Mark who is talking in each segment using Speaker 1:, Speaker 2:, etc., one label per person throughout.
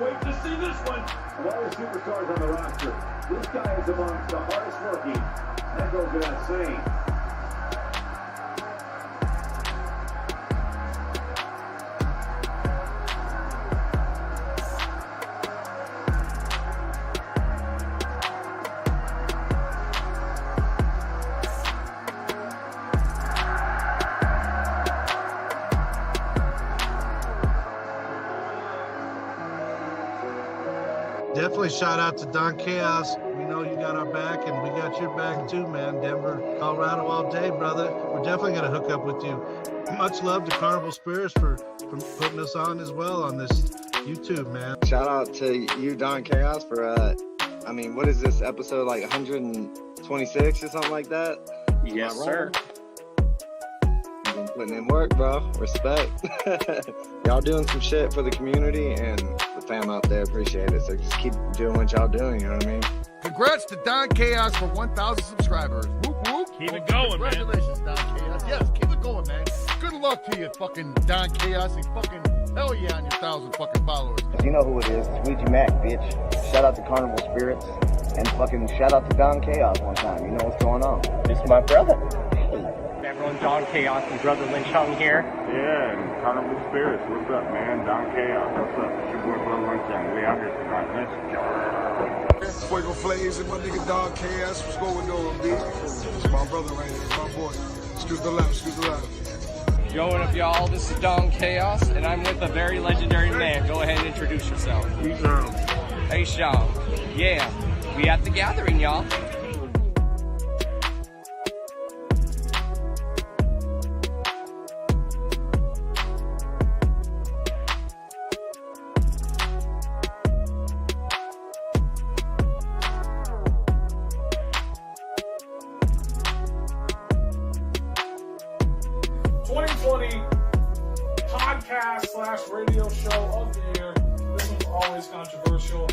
Speaker 1: can't wait to see this one.
Speaker 2: Of all the superstars on the roster, this guy is amongst the hardest working. That goes without saying.
Speaker 3: Definitely shout out to Don Chaos. We know you got our back, and we got your back too, man. Denver, Colorado all day, brother. We're definitely going to hook up with you. Much love to Carnival Spirits for putting us on as well on this YouTube, man.
Speaker 4: Shout out to you, Don Chaos, for, what is this episode, like 126 or something like that?
Speaker 5: Yes, sir.
Speaker 4: You've been putting in work, bro. Respect. Y'all doing some shit for the community, and the fam out there appreciate it. So just keep doing what y'all doing, you know what I mean?
Speaker 6: Congrats to Don Chaos for 1,000 subscribers. Whoop, whoop.
Speaker 5: Keep it going, man.
Speaker 6: Congratulations, Don Chaos. Yes, keep it going, man. Good luck to you, fucking Don Chaos. And fucking hell yeah on your 1,000 fucking followers.
Speaker 7: You know who it is. It's Ouija Mac, bitch. Shout out to Carnival Spirits. And fucking shout out to Don Chaos one time. You know what's going on.
Speaker 5: This is my brother. Everyone, Don Chaos and Brother Lynch Hung here.
Speaker 8: Yeah, and Carnival Spirits. What's up, man? Don Chaos. What's up? It's your boy Brother Lynch Hung. We out here tonight. Let's go.
Speaker 9: Fuego Flays and my nigga Don Chaos. What's going on, B? It's my brother right here. My boy. Excuse the left. Excuse the left.
Speaker 5: Yo, what up, y'all? This is Don Chaos, and I'm with a very legendary man. Go ahead and introduce yourself. Hey, Sean. Yeah, we at the gathering, y'all.
Speaker 1: Radio show of the year. This one's always controversial.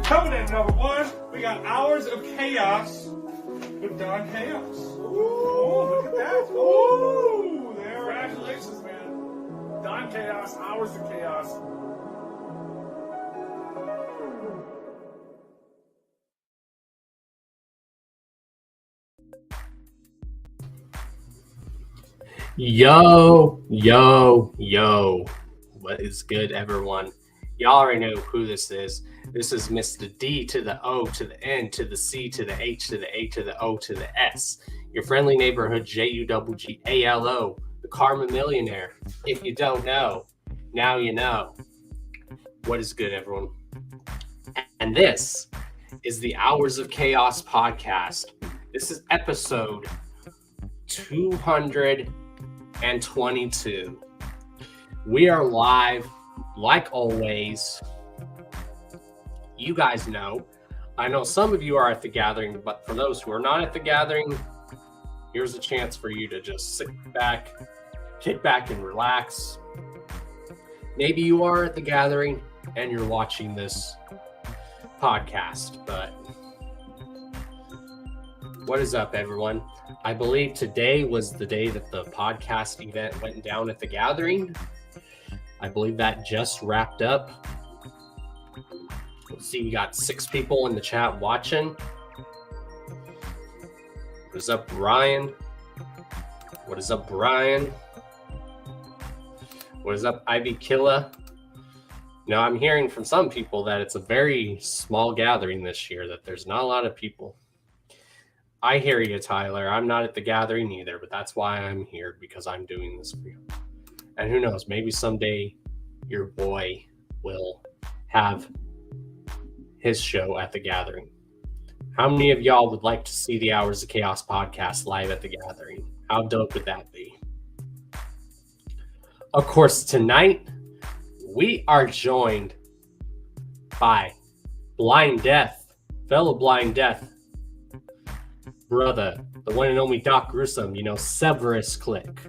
Speaker 1: Coming in number one, we got Hours of Chaos with Don Chaos. Ooh, look at that. Ooh, there. Congratulations, man. Don Chaos, Hours of Chaos.
Speaker 10: Yo. What is good, everyone? Y'all already know who this is. This is Mr. D to the O to the N to the C to the H to the A to the O to the S. Your friendly neighborhood JUGGALO, the Karma Millionaire. If you don't know, now you know. What is good, everyone? And this is the Hours of Chaos podcast. This is episode 222. We are live, like always. You guys know. I know some of you are at the gathering, but for those who are not at the gathering, here's a chance for you to just sit back, kick back and relax. Maybe you are at the gathering and you're watching this podcast, but what is up, everyone? I believe today was the day that the podcast event went down at the gathering. I believe that just wrapped up. Let's see, we got 6 people in the chat watching. What is up, Ryan? What is up, Brian? What is up, Ivy Killa? Now, I'm hearing from some people that it's a very small gathering this year, that there's not a lot of people. I hear you, Tyler. I'm not at the gathering either, but that's why I'm here, because I'm doing this for you. And who knows, maybe someday your boy will have his show at the gathering. How many of y'all would like to see the Hours of Chaos podcast live at the gathering? How dope would that be? Of course, tonight we are joined by Blind Death, fellow Blind Death brother, the one and only Doc Gruesome, Severus Click,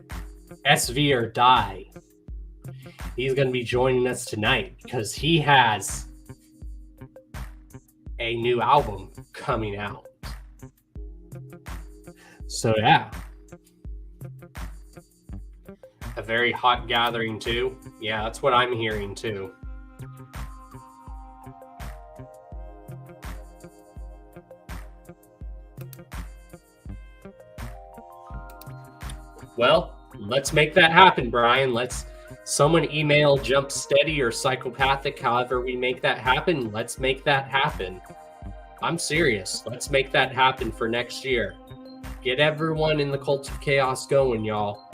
Speaker 10: SV or Die. He's going to be joining us tonight because he has a new album coming out. So yeah, a very hot gathering too. Yeah, that's what I'm hearing too. Well, let's make that happen, Brian. Let's someone email Jump Steady or Psychopathic, however we make that happen. Let's make that happen. I'm serious. Let's make that happen for next year. Get everyone in the Cult of Chaos going, y'all.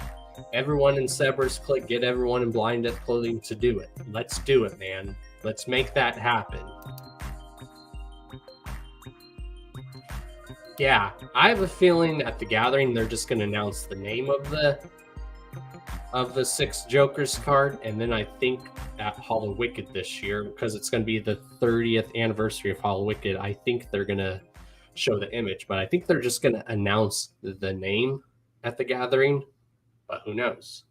Speaker 10: Everyone in Sever's Click, get everyone in Blind Death Clothing to do it. Let's do it, man. Let's make that happen. Yeah, I have a feeling at the gathering they're just going to announce the name of the 6 Jokers card, and then I think at Hollow Wicked this year, because it's going to be the 30th anniversary of Hollow Wicked, I think they're going to show the image, but I think they're just going to announce the name at the gathering, but who knows?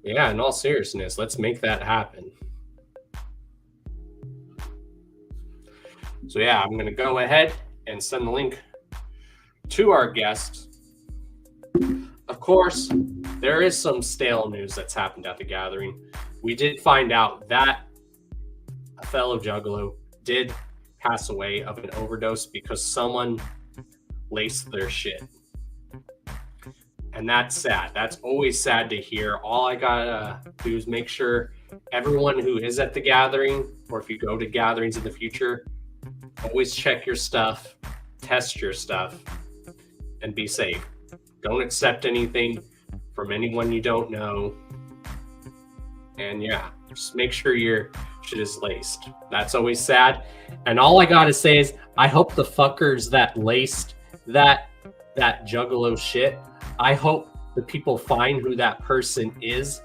Speaker 10: Yeah, in all seriousness, let's make that happen. So yeah, I'm going to go ahead and send the link to our guest. Of course, there is some stale news that's happened at the gathering. We did find out that a fellow Juggalo did pass away of an overdose because someone laced their shit. And that's sad. That's always sad to hear. All I gotta do is make sure everyone who is at the gathering, or if you go to gatherings in the future, always check your stuff, test your stuff, and be safe. Don't accept anything from anyone you don't know. And yeah, just make sure your shit is laced. That's always sad. And all I gotta say is, I hope the fuckers that laced that Juggalo shit, I hope the people find who that person is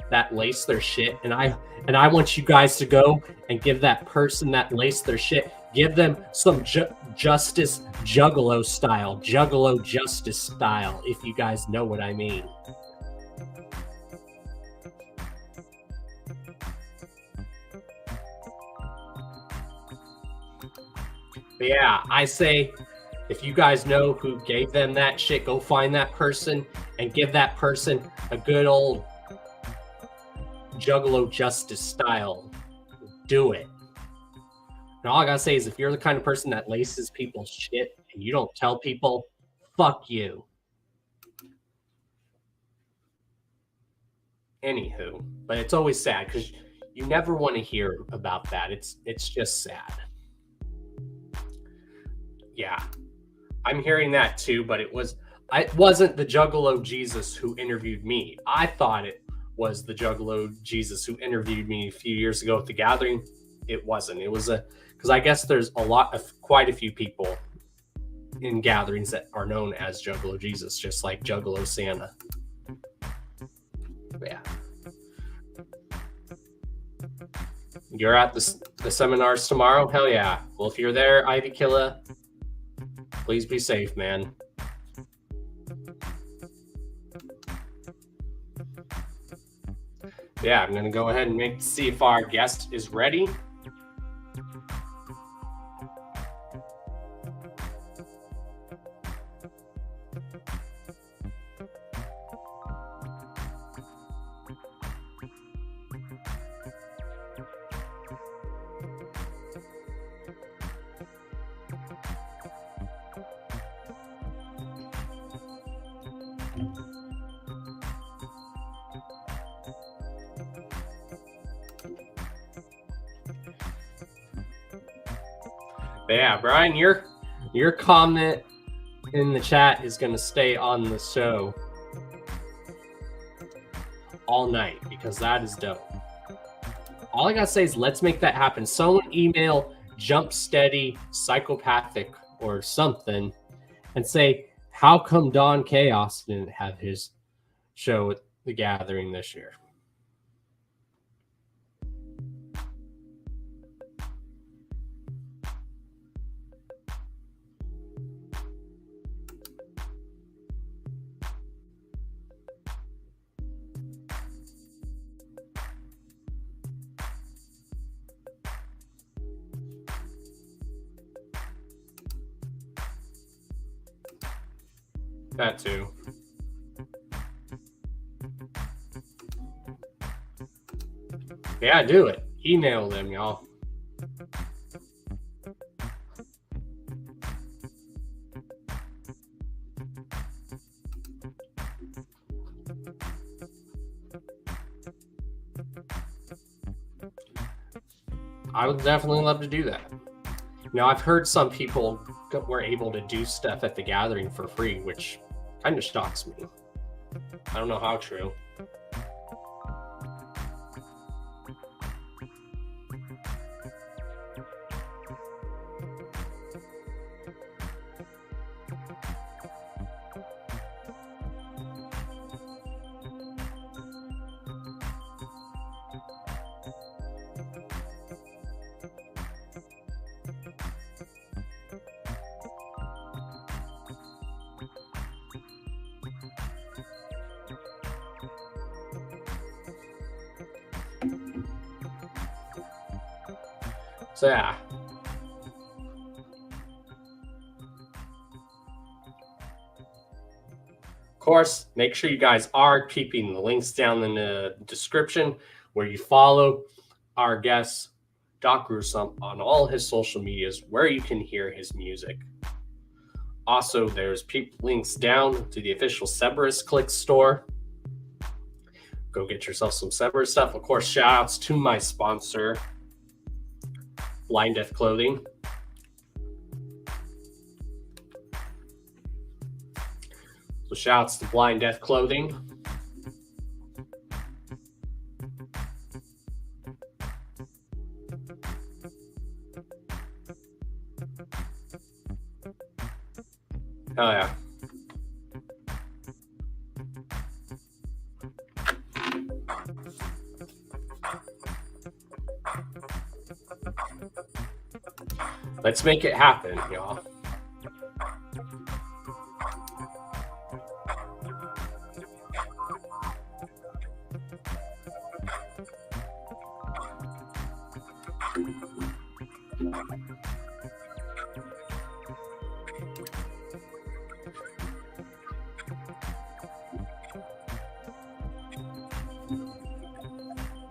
Speaker 10: that laced their shit. And I want you guys to go and give that person that laced their shit, give them some justice, Juggalo style, Juggalo justice style, if you guys know what I mean. But yeah, I say, if you guys know who gave them that shit, go find that person and give that person a good old Juggalo justice style. Do it. And all I gotta say is, if you're the kind of person that laces people's shit and you don't tell people, fuck you. Anywho, but it's always sad because you never want to hear about that. It's just sad. Yeah, I'm hearing that too, but it wasn't the Juggalo Jesus who interviewed me. I thought it was the Juggalo Jesus who interviewed me a few years ago at the gathering. It wasn't. It was because I guess there's quite a few people in gatherings that are known as Juggalo Jesus, just like Juggalo Santa. But yeah. You're at the seminars tomorrow? Hell yeah. Well, if you're there, Ivy Killa, please be safe, man. Yeah, I'm going to go ahead and see if our guest is ready. But yeah, Brian, your comment in the chat is going to stay on the show all night because that is dope. All I got to say is let's make that happen. Someone email Jump Steady Psychopathic or something and say, how come Don Chaos didn't have his show at the gathering this year? That too. Yeah, do it. Email them, y'all. I would definitely love to do that. Now, I've heard some people were able to do stuff at the gathering for free, which kind of shocks me. I don't know how true. So yeah. Of course, make sure you guys are keeping the links down in the description where you follow our guest, Doc Gruesome, on all his social medias where you can hear his music. Also, there's links down to the official Cerberus Click store. Go get yourself some Cerberus stuff. Of course, shout outs to my sponsor, Blind Death Clothing. So shouts to Blind Death Clothing. Oh yeah. Let's make it happen, y'all.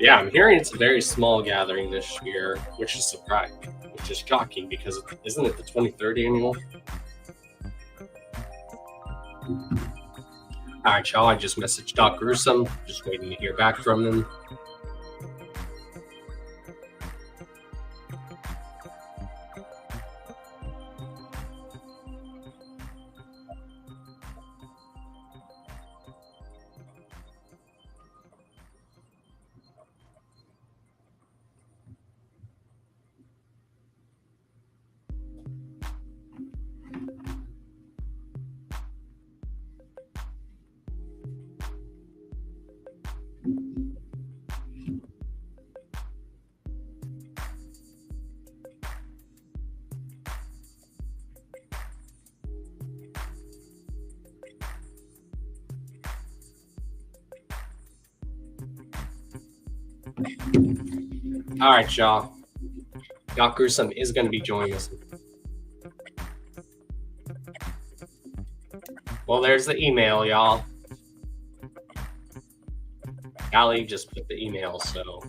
Speaker 10: Yeah, I'm hearing it's a very small gathering this year, which is surprising, which is shocking because isn't it the 23rd annual? All right, y'all. I just messaged Doc Gruesome, just waiting to hear back from him. All right, y'all. Doc Gruesome is going to be joining us. Well, there's the email, y'all. Allie just put the email, so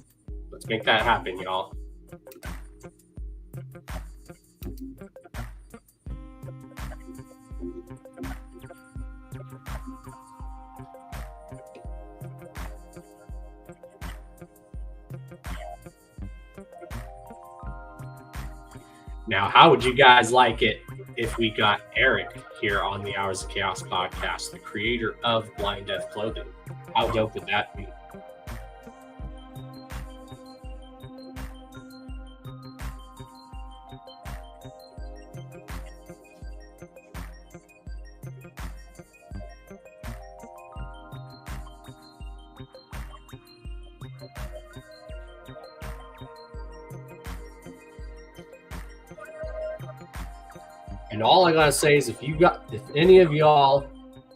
Speaker 10: let's make that happen, y'all. Now, how would you guys like it if we got Eric here on the Hours of Chaos podcast, the creator of Blind Death Clothing? How dope would that be? And all I gotta say is if any of y'all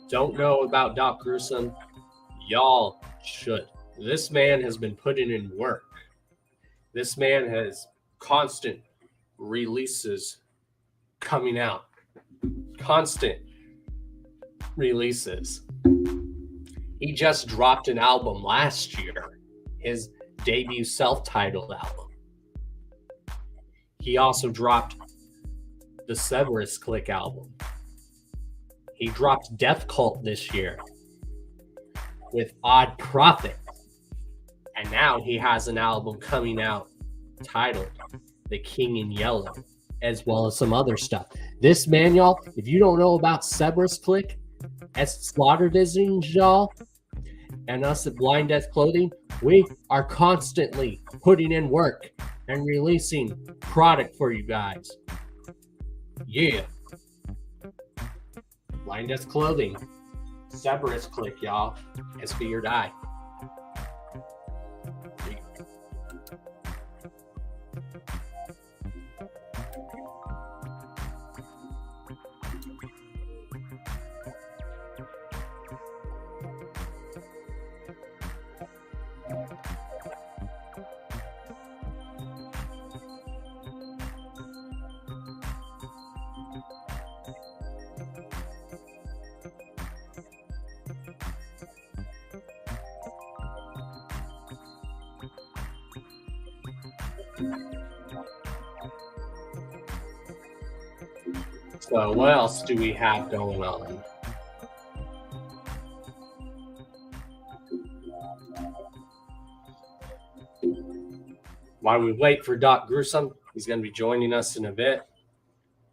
Speaker 10: don't know about Doc Gruesome, y'all should. This man has been putting in work. This man has constant releases coming out. Constant releases. He just dropped an album last year, his debut self-titled album. He also dropped the Cerberus Click album. He dropped Death Cult this year with Odd Prophet. And now he has an album coming out titled the King in Yellow, as well as some other stuff. This man, y'all, if you don't know about Cerberus Click, as Slaughter Visions, y'all, and us at Blind Death Clothing, we are constantly putting in work and releasing product for you guys. Yeah. Blind Death Clothing, Cerberus Click, y'all. SP or die. So what else do we have going on? While we wait for Doc Gruesome, he's going to be joining us in a bit.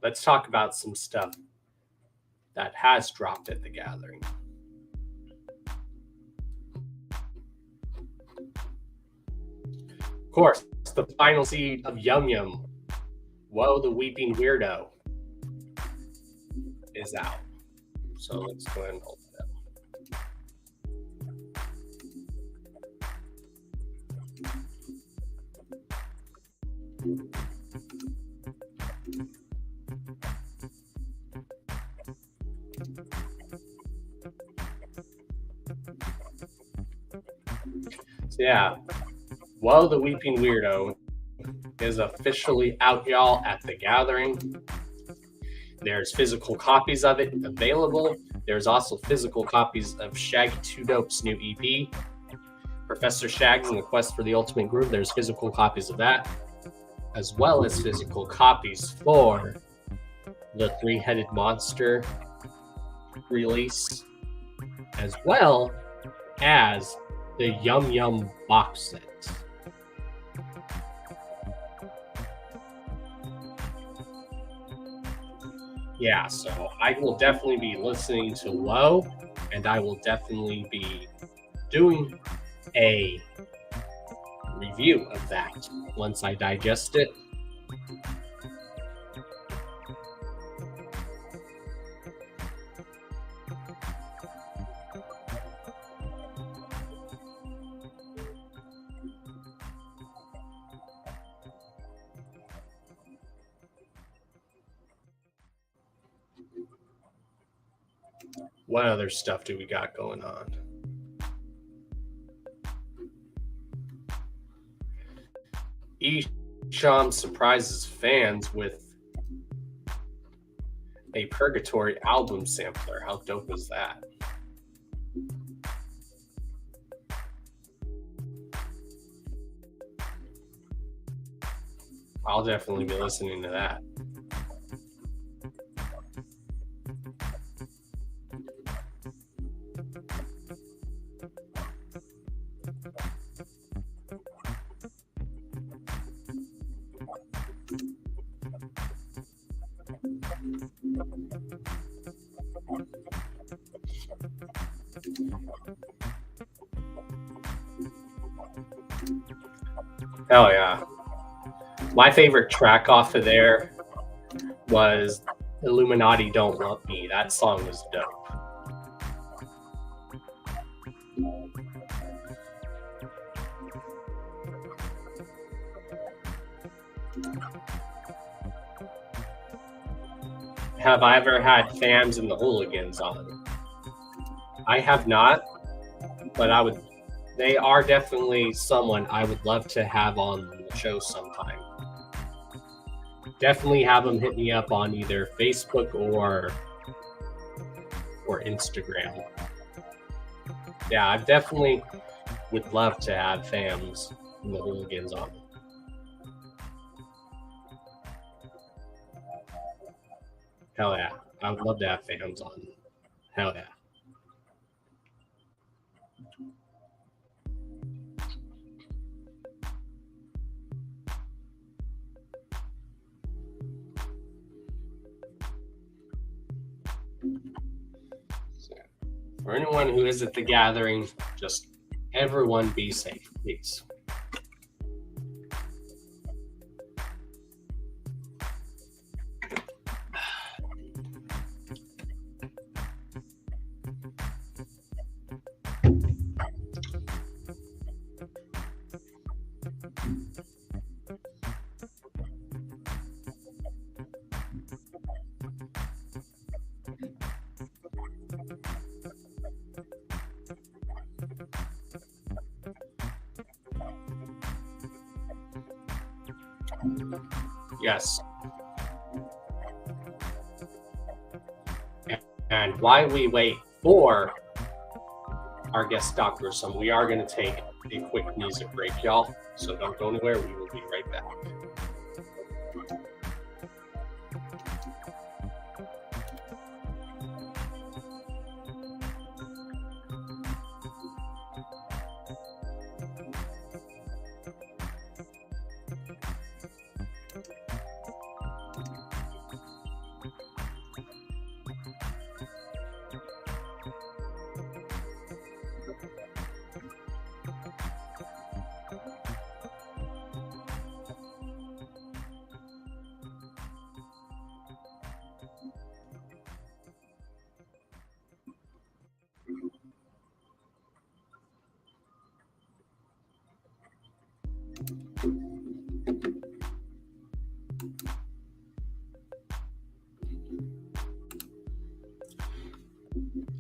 Speaker 10: Let's talk about some stuff that has dropped at the gathering. Of course, the final seed of Yum Yum, Whoa the Weeping Weirdo, is out. So let's go ahead and hold it up. So yeah, Whoa the Weeping Weirdo is officially out, y'all, at the gathering. There's physical copies of it available. There's also physical copies of Shaggy 2 Dope's new EP, Professor Shags and the Quest for the Ultimate Groove. There's physical copies of that, as well as physical copies for the Three-Headed Monster release, as well as the Yum Yum box set. Yeah, so I will definitely be listening to Low, and I will definitely be doing a review of that once I digest it. What other stuff do we got going on? Esham surprises fans with a Purgatory album sampler. How dope is that? I'll definitely be listening to that. Hell yeah. My favorite track off of there was Illuminati Don't Love Me. That song was dope. Have I ever had Fams and the Hooligans on? I have not, but I would. They are definitely someone I would love to have on the show sometime. Definitely have them hit me up on either Facebook or Instagram. Yeah, I definitely would love to have Fams and the Hooligans on. Hell yeah. I would love to have Fams on. Hell yeah. For anyone who is at the gathering, just everyone be safe, please. Yes. And while we wait for our guest, Dr. Gruesome, we are going to take a quick music break, y'all. So don't go anywhere. We will be right back.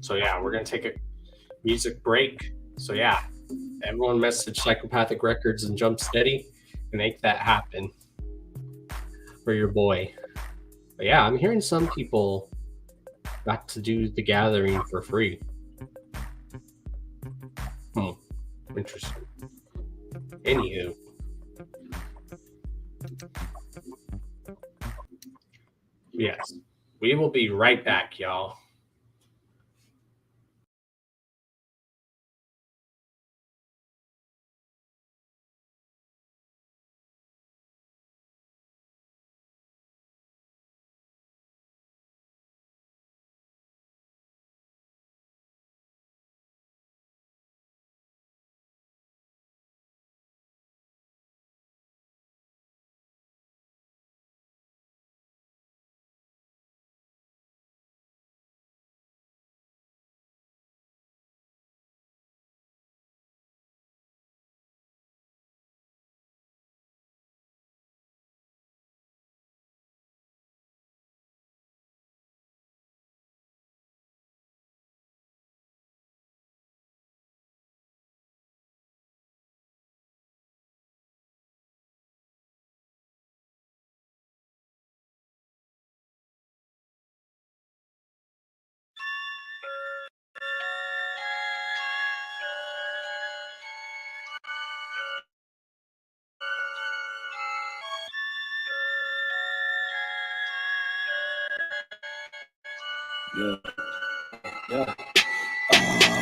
Speaker 10: So yeah, we're gonna take a music break. So yeah, everyone message Psychopathic Records and Jump Steady and make that happen for your boy. But yeah, I'm hearing some people got to do the gathering for free. Interesting. Anywho. Yes, we will be right back, y'all.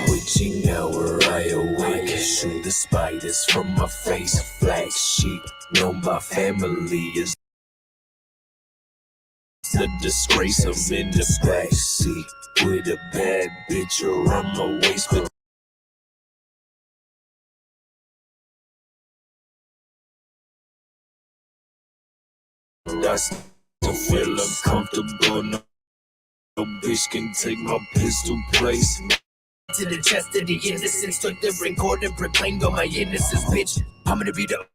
Speaker 11: Witching hour, I awake. Shoot the spiders from my face. Flag sheep, known by family as the disgrace. I'm in the backseat with a bad bitch around my waist. But I still feel uncomfortable. No bitch can take my pistol place. To the chest of the innocence, took the ring cord and proclaimed on my innocence, bitch. I'm gonna be the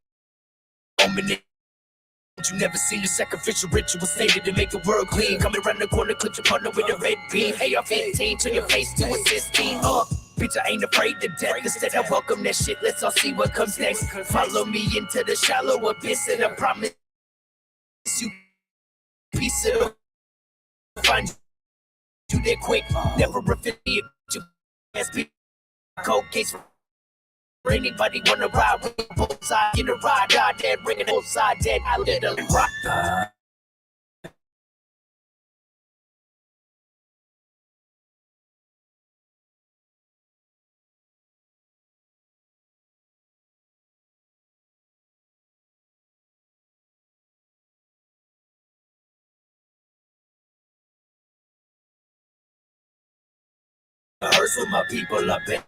Speaker 11: omen. You never seen a sacrificial ritual stated to make the world clean. Coming around the corner, clip your partner with a red beam. Hey, I'm 15, turn your face to a 16. Bitch, I ain't afraid to death. Instead, I welcome that shit. Let's all see what comes next. Follow me into the shallow abyss, and I promise you, piece of find you there quick. Never affiliate you. Cold case for anybody wanna ride with both sides. In a ride, die dead, ringing both sides dead. I let them rock. Hearse with my people, I've been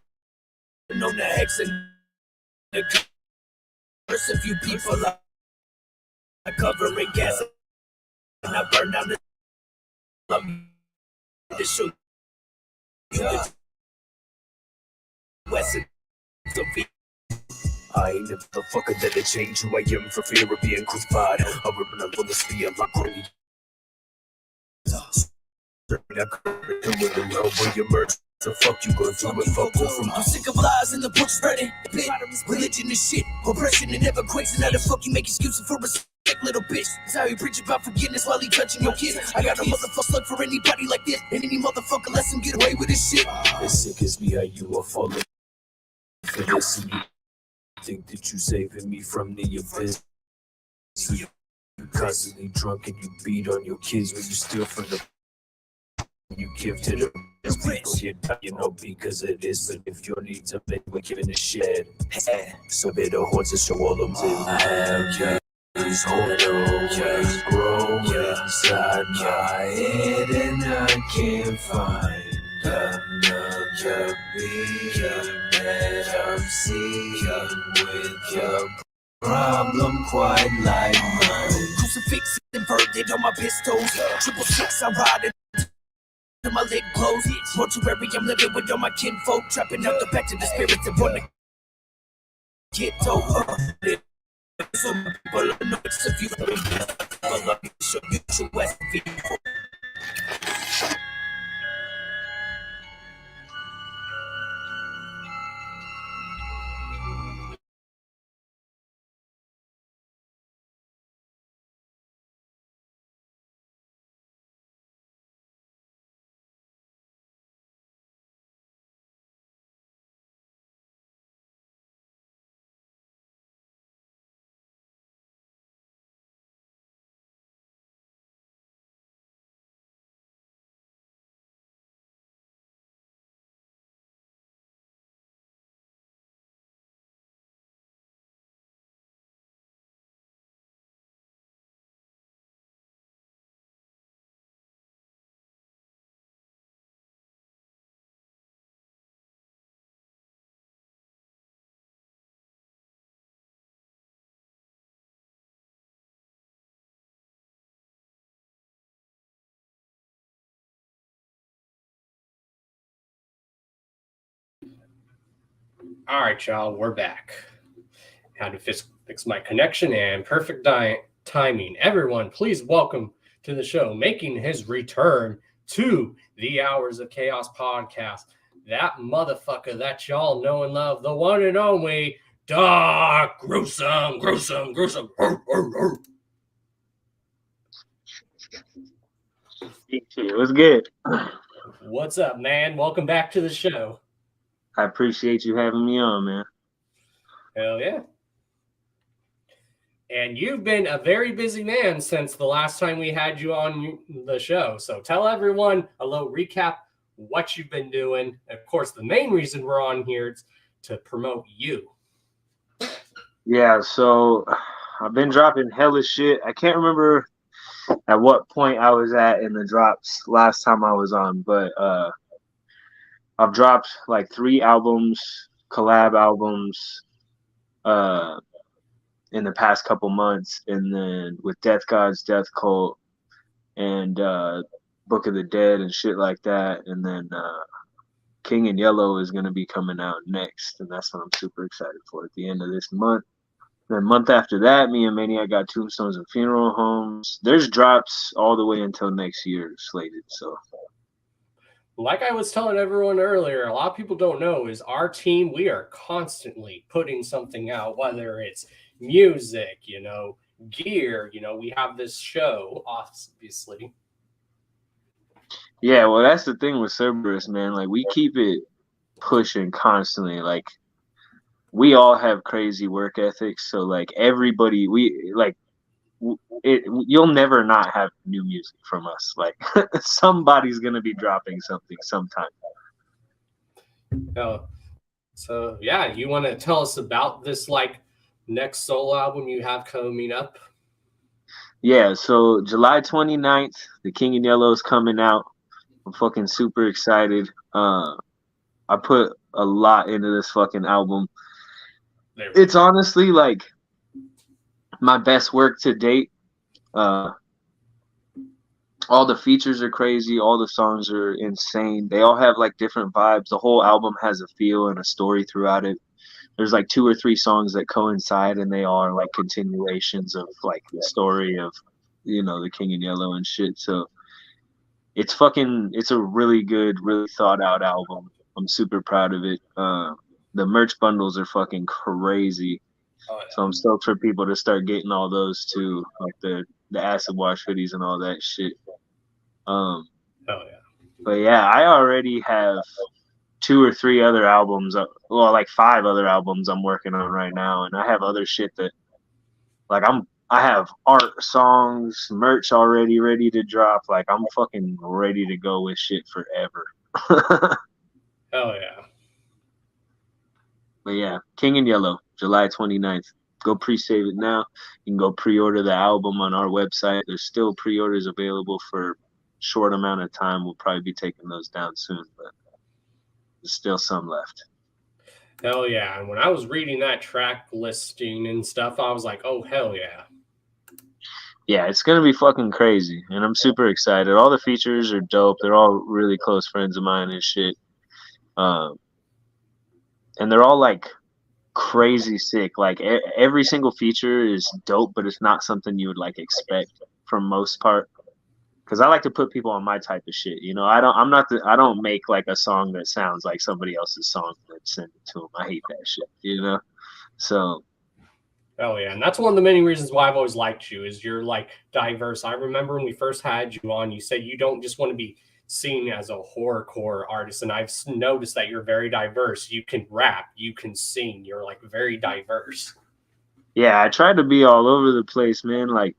Speaker 11: on the hex and the curse. A few people I cover in gas and I burn down the show you the west of the I ain't the motherfucker that'll change who I am for fear of being crucified. I'm ripping up on the spear like Cody. So fuck you, go through it, fuck off from. I'm sick of lies and the books spreading. Religion is shit, oppression and never quits. And how the fuck you make excuses for respect, little bitch? That's how you preach about forgiveness while he touching your kid. I got a motherfucker slug for anybody like this. And any motherfucker lets him get away with this shit. As sick as me, how you are falling for this. And you think that you saving me from the abyss. You constantly drunk and you beat on your kids when you steal from the you give to the people you know because it is. But if your needs are big, we're giving a shit. So bitter horns to show all them I have these always grow inside my head and I can't find another being that I'm seeing with your problem quite like mine. Crucifix inverted on my pistols. 666 I ride it. My lid closed. Mortuary I'm living with all my kinfolk. Trapping out the back to the spirits that wanna get over. Some people are nuts if you love me. Show you true West people.
Speaker 10: All right, y'all, we're back. Had to fix my connection and perfect timing. Everyone, please welcome to the show, making his return to the Hours of Chaos podcast, that motherfucker that y'all know and love, the one and only Doc Gruesome.
Speaker 12: What's good?
Speaker 10: What's up, man? Welcome back to the show.
Speaker 12: I appreciate you having me on, man.
Speaker 10: Hell yeah. And you've been a very busy man since the last time we had you on the show. So tell everyone a little recap what you've been doing. Of course, the main reason we're on here is to promote you.
Speaker 12: Yeah, so I've been dropping hella shit. I can't remember at what point I was at in the drops last time I was on, but I've dropped like 3 albums, collab albums, in the past couple months, and then with Death God's Death Cult and Book of the Dead and shit like that, and then King in Yellow is gonna be coming out next, and that's what I'm super excited for at the end of this month. The month after that, me and Maniac got Tombstones and Funeral Homes. There's drops all the way until next year slated. So,
Speaker 10: like I was telling everyone earlier, a lot of people don't know is our team, we are constantly putting something out, whether it's music, gear, we have this show, obviously.
Speaker 12: Yeah, well, that's the thing with Cerberus, man. Like, we keep it pushing constantly. Like, we all have crazy work ethics. So, like, everybody, you'll never not have new music from us. Like, somebody's going to be dropping something sometime.
Speaker 10: Oh, so yeah, you want to tell us about this, like, next solo album you have coming up?
Speaker 12: Yeah, so July 29th, The King in Yellow is coming out. I'm fucking super excited. I put a lot into this fucking album. It's honestly like my best work to date. All the features are crazy. All the songs are insane. They all have like different vibes. The whole album has a feel and a story throughout it. There's like 2 or 3 songs that coincide, and they are like continuations of like the story of, you know, the King in Yellow and shit. So it's a really good, really thought out album. I'm super proud of it. The merch bundles are fucking crazy.
Speaker 10: Oh, yeah.
Speaker 12: So I'm stoked for people to start getting all those too, like the acid wash hoodies and all that shit.
Speaker 10: Oh yeah.
Speaker 12: But yeah, I already have 2 or 3 other albums, well, like 5 other albums I'm working on right now, and I have other shit that, like, I have art, songs, merch already ready to drop. Like, I'm fucking ready to go with shit forever.
Speaker 10: Hell yeah.
Speaker 12: But yeah, King in Yellow, July 29th. Go pre-save it now. You can go pre-order the album on our website. There's still pre-orders available for a short amount of time. We'll probably be taking those down soon, but there's still some left.
Speaker 10: Hell yeah. And when I was reading that track listing and stuff, I was like, oh, hell yeah.
Speaker 12: Yeah, it's going to be fucking crazy, and I'm super excited. All the features are dope. They're all really close friends of mine and shit. And they're all, like, crazy sick. Like, every single feature is dope, but it's not something you would, like, expect for most part. Because I like to put people on my type of shit, you know. I don't make, like, a song that sounds like somebody else's song and send it to them. I hate that shit, you know. So...
Speaker 10: Oh yeah, and that's one of the many reasons why I've always liked you is you're like diverse. I remember when we first had you on, you said you don't just want to be seen as a horrorcore artist, and I've noticed that you're very diverse. You can rap, you can sing, you're like very diverse.
Speaker 12: Yeah, I try to be all over the place, man. Like,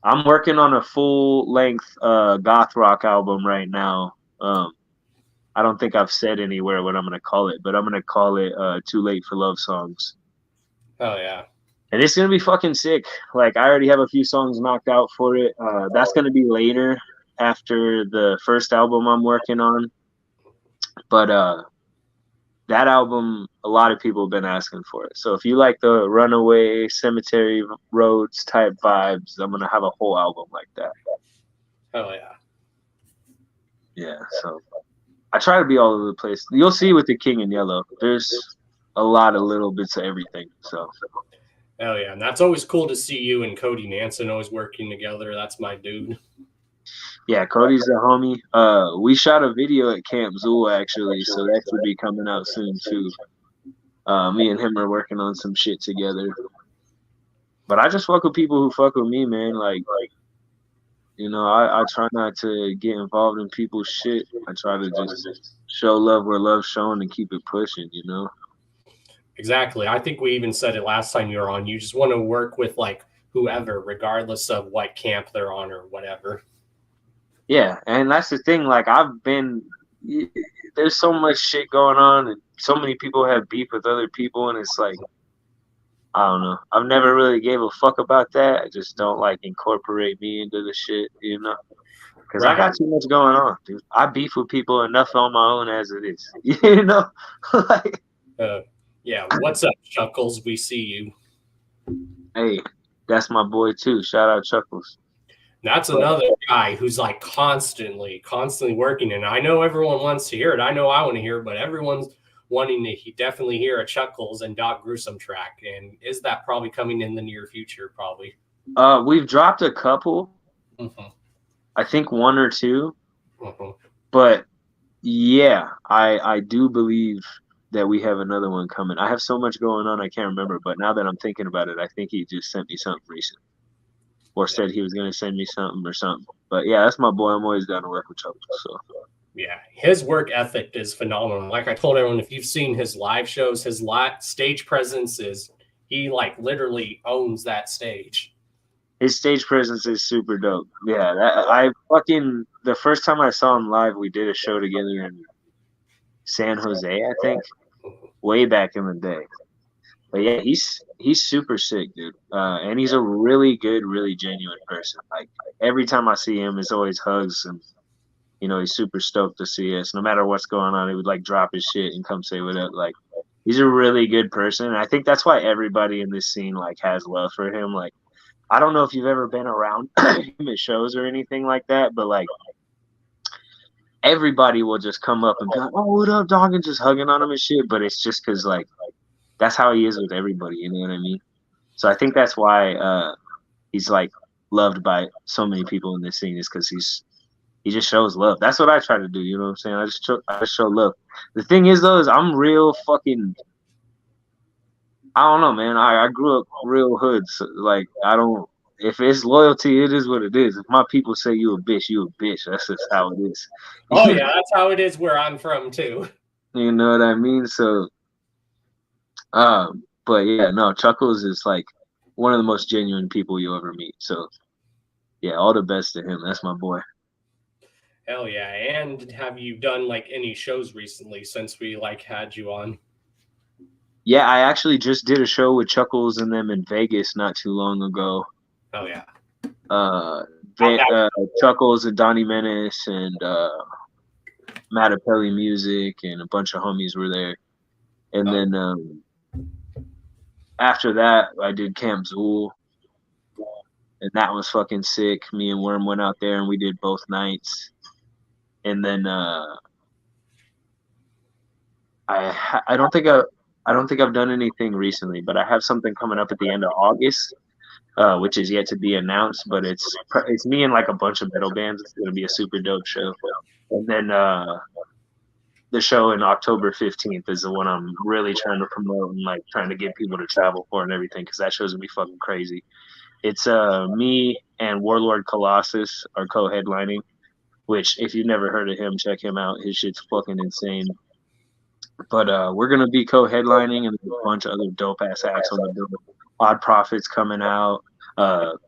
Speaker 12: I'm working on a full-length goth rock album right now. I don't think I've said anywhere what I'm gonna call it, but I'm gonna call it "Too Late for Love Songs."
Speaker 10: Oh yeah.
Speaker 12: And it's going to be fucking sick. Like, I already have a few songs knocked out for it. That's going to be later after the first album I'm working on. But that album, a lot of people have been asking for it. So if you like the Runaway, Cemetery Roads type vibes, I'm going to have a whole album like that.
Speaker 10: Oh yeah.
Speaker 12: Yeah, so I try to be all over the place. You'll see with the King in Yellow, there's a lot of little bits of everything, so...
Speaker 10: Oh yeah, and that's always cool to see you and Cody Nansen always working together. That's my dude.
Speaker 12: Yeah, Cody's the homie. We shot a video at Camp Zool actually, so that should be coming out soon too. Me and him are working on some shit together. But I just fuck with people who fuck with me, man. Like you know, I try not to get involved in people's shit. I try to just show love where love's shown and keep it pushing, you know?
Speaker 10: Exactly. I think we even said it last time you were on. You just want to work with like whoever, regardless of what camp they're on or whatever.
Speaker 12: Yeah, and that's the thing. Like, there's so much shit going on, and so many people have beef with other people, and it's like, I don't know. I've never really gave a fuck about that. I just don't like incorporate me into the shit, you know? Because I got too much going on, dude. I beef with people enough on my own as it is, you know? Like,
Speaker 10: yeah, what's up, Chuckles? We see you.
Speaker 12: Hey, that's my boy too. Shout out Chuckles.
Speaker 10: That's another guy who's like constantly working. And I know everyone wants to hear it. I know I want to hear it, but everyone's wanting to definitely hear a Chuckles and Doc Gruesome track. And is that probably coming in the near future? Probably.
Speaker 12: We've dropped a couple.
Speaker 10: Mm-hmm.
Speaker 12: I think 1 or 2.
Speaker 10: Mm-hmm.
Speaker 12: But yeah, I do believe that we have another one coming. I have so much going on, I can't remember. But now that I'm thinking about it, I think he just sent me something recently. Or said he was going to send me something or something. But yeah, that's my boy. I'm always down to work with Chuckles. So.
Speaker 10: Yeah, his work ethic is phenomenal. Like I told everyone, if you've seen his live shows, his stage presence is, he like literally owns that stage.
Speaker 12: His stage presence is super dope. Yeah, the first time I saw him live, we did a show together in San Jose, I think, way back in the day. But yeah, he's super sick, dude. And he's a really good, really genuine person. Like every time I see him, it's always hugs and You know, he's super stoked to see us. No matter what's going on, he would like drop his shit and come say what up. Like, he's a really good person. And I think that's why everybody in this scene like has love for him. Like, I don't know if you've ever been around him at shows or anything like that, but like everybody will just come up and be like, "Oh, what up, dog?" and just hugging on him and shit. But it's just because like that's how he is with everybody. You know what I mean? So I think that's why he's like loved by so many people in this scene is because he just shows love. That's what I try to do. You know what I'm saying? I just show love. The thing is though, is I'm real fucking. I don't know, man. I grew up real hood. So, like I don't. If it's loyalty, it is what it is. If my people say you a bitch, you a bitch. That's just how it is.
Speaker 10: Oh yeah, that's how it is where I'm from too.
Speaker 12: You know what I mean? So, but yeah, no, Chuckles is like one of the most genuine people you'll ever meet. So, yeah, all the best to him. That's my boy.
Speaker 10: Hell yeah. And have you done like any shows recently since we like had you on?
Speaker 12: Yeah, I actually just did a show with Chuckles and them in Vegas not too long ago.
Speaker 10: Oh yeah.
Speaker 12: Chuckles and Donnie Menace and Matapelli Music and a bunch of homies were there. And then after that, I did Camp Zool. And that was fucking sick. Me and Worm went out there and we did both nights. And then I don't think I've done anything recently, but I have something coming up at the end of August, which is yet to be announced. But it's me and like a bunch of metal bands. It's gonna be a super dope show. And then the show in October 15th is the one I'm really trying to promote and like trying to get people to travel for and everything because that show's gonna be fucking crazy. It's me and Warlord Colossus are co-headlining, which if you've never heard of him, check him out. His shit's fucking insane. But we're gonna be co-headlining and a bunch of other dope ass acts on the bill. Odd Profits coming out.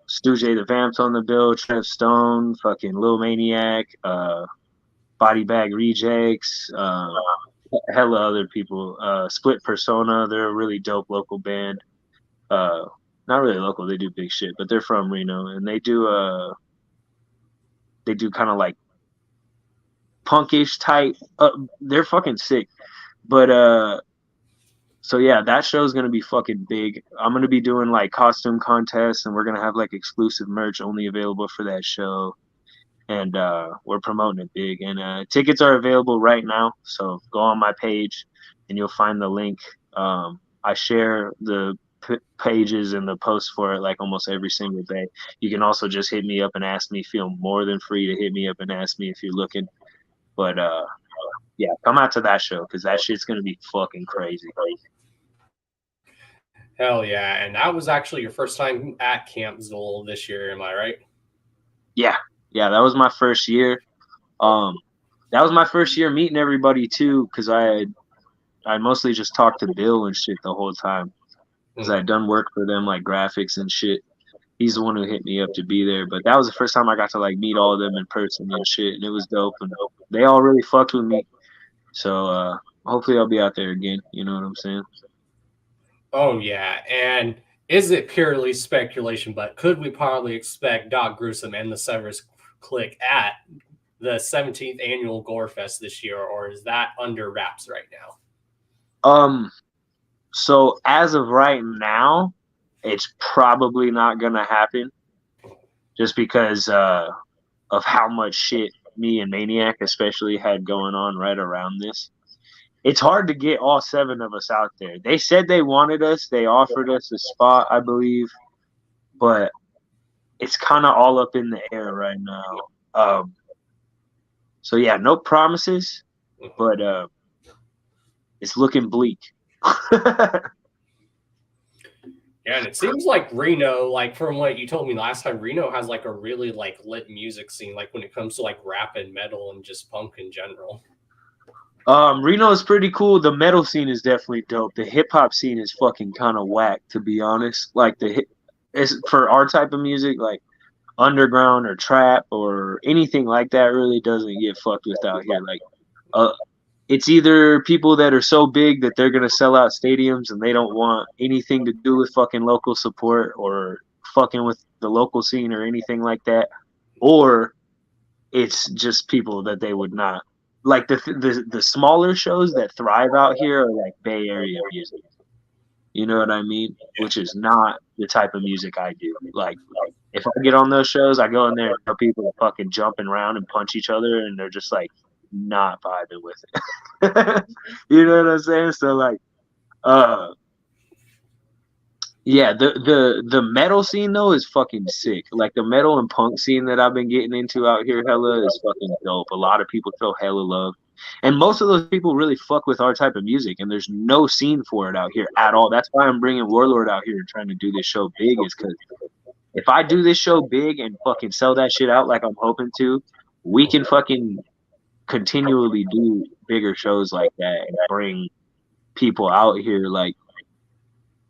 Speaker 12: Stu J the Vamp's on the bill. Trev Stone, fucking Lil Maniac, Body Bag Rejects, hella other people. Split Persona, they're a really dope local band. Not really local, they do big shit, but they're from Reno and they do kind of like punkish type. They're fucking sick. But so yeah, that show's gonna be fucking big. I'm gonna be doing like costume contests and we're gonna have like exclusive merch only available for that show. And we're promoting it big. And tickets are available right now. So go on my page and you'll find the link. I share the pages and the posts for it like almost every single day. You can also just hit me up and ask me. Feel more than free to hit me up and ask me if you're looking. But yeah, come out to that show because that shit's gonna be fucking crazy.
Speaker 10: Hell yeah. And that was actually your first time at Camp Zool this year, am I right?
Speaker 12: Yeah, that was my first year. That was my first year meeting everybody too, because I mostly just talked to Bill and shit the whole time. Because I had done work for them like graphics and shit. He's the one who hit me up to be there. But that was the first time I got to like meet all of them in person and shit, and it was dope. And they all really fucked with me. So hopefully I'll be out there again. You know what I'm saying?
Speaker 10: Oh yeah. And is it purely speculation, but could we probably expect Doc Gruesome and the Severus Click at the 17th annual Gore Fest this year, or is that under wraps right now?
Speaker 12: So as of right now, it's probably not gonna happen, just because of how much shit me and Maniac especially had going on right around this. It's hard to get all 7 of us out there. They said they wanted us. They offered us a spot, I believe, but it's kind of all up in the air right now. So yeah, no promises, but it's looking bleak.
Speaker 10: Yeah, and it seems like Reno, like from what you told me last time, Reno has like a really like lit music scene, like when it comes to like rap and metal and just punk in general.
Speaker 12: Reno is pretty cool. The metal scene is definitely dope. The hip hop scene is fucking kind of whack, to be honest. Like it's for our type of music, like underground or trap or anything like that really doesn't get fucked with out here. Like, it's either people that are so big that they're gonna sell out stadiums and they don't want anything to do with fucking local support or fucking with the local scene or anything like that, or it's just people that they would not like. The smaller shows that thrive out here are like Bay Area music. You know what I mean? Which is not the type of music I do. Like, if I get on those shows, I go in there and tell people to fucking jumping around and punch each other, and they're just like not vibing with it. You know what I'm saying? So like, yeah, the metal scene though is fucking sick. Like the metal and punk scene that I've been getting into out here, hella is fucking dope. A lot of people show hella love, and most of those people really fuck with our type of music. And there's no scene for it out here at all. That's why I'm bringing Warlord out here and trying to do this show big. Is because if I do this show big and fucking sell that shit out like I'm hoping to, we can fucking continually do bigger shows like that and bring people out here. Like,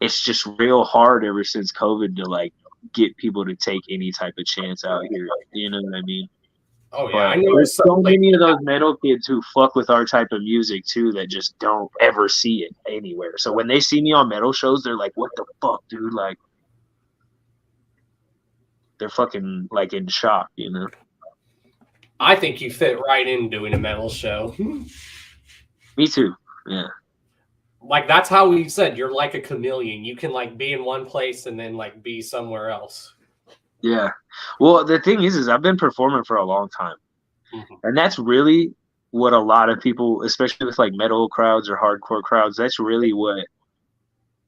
Speaker 12: it's just real hard ever since COVID to like get people to take any type of chance out here. You know what I mean?
Speaker 10: Oh yeah,
Speaker 12: But
Speaker 10: I know
Speaker 12: there's so
Speaker 10: some like
Speaker 12: many of those metal kids who fuck with our type of music too that just don't ever see it anywhere. So when they see me on metal shows, they're like, "What the fuck, dude?" Like, they're fucking like in shock, you know?
Speaker 10: I think you fit right in doing a metal show.
Speaker 12: Me too. Yeah.
Speaker 10: Like that's how we said you're like a chameleon. You can like be in one place and then like be somewhere else.
Speaker 12: Yeah. Well, the thing is I've been performing for a long time.
Speaker 10: Mm-hmm.
Speaker 12: And that's really what a lot of people, especially with like metal crowds or hardcore crowds, that's really what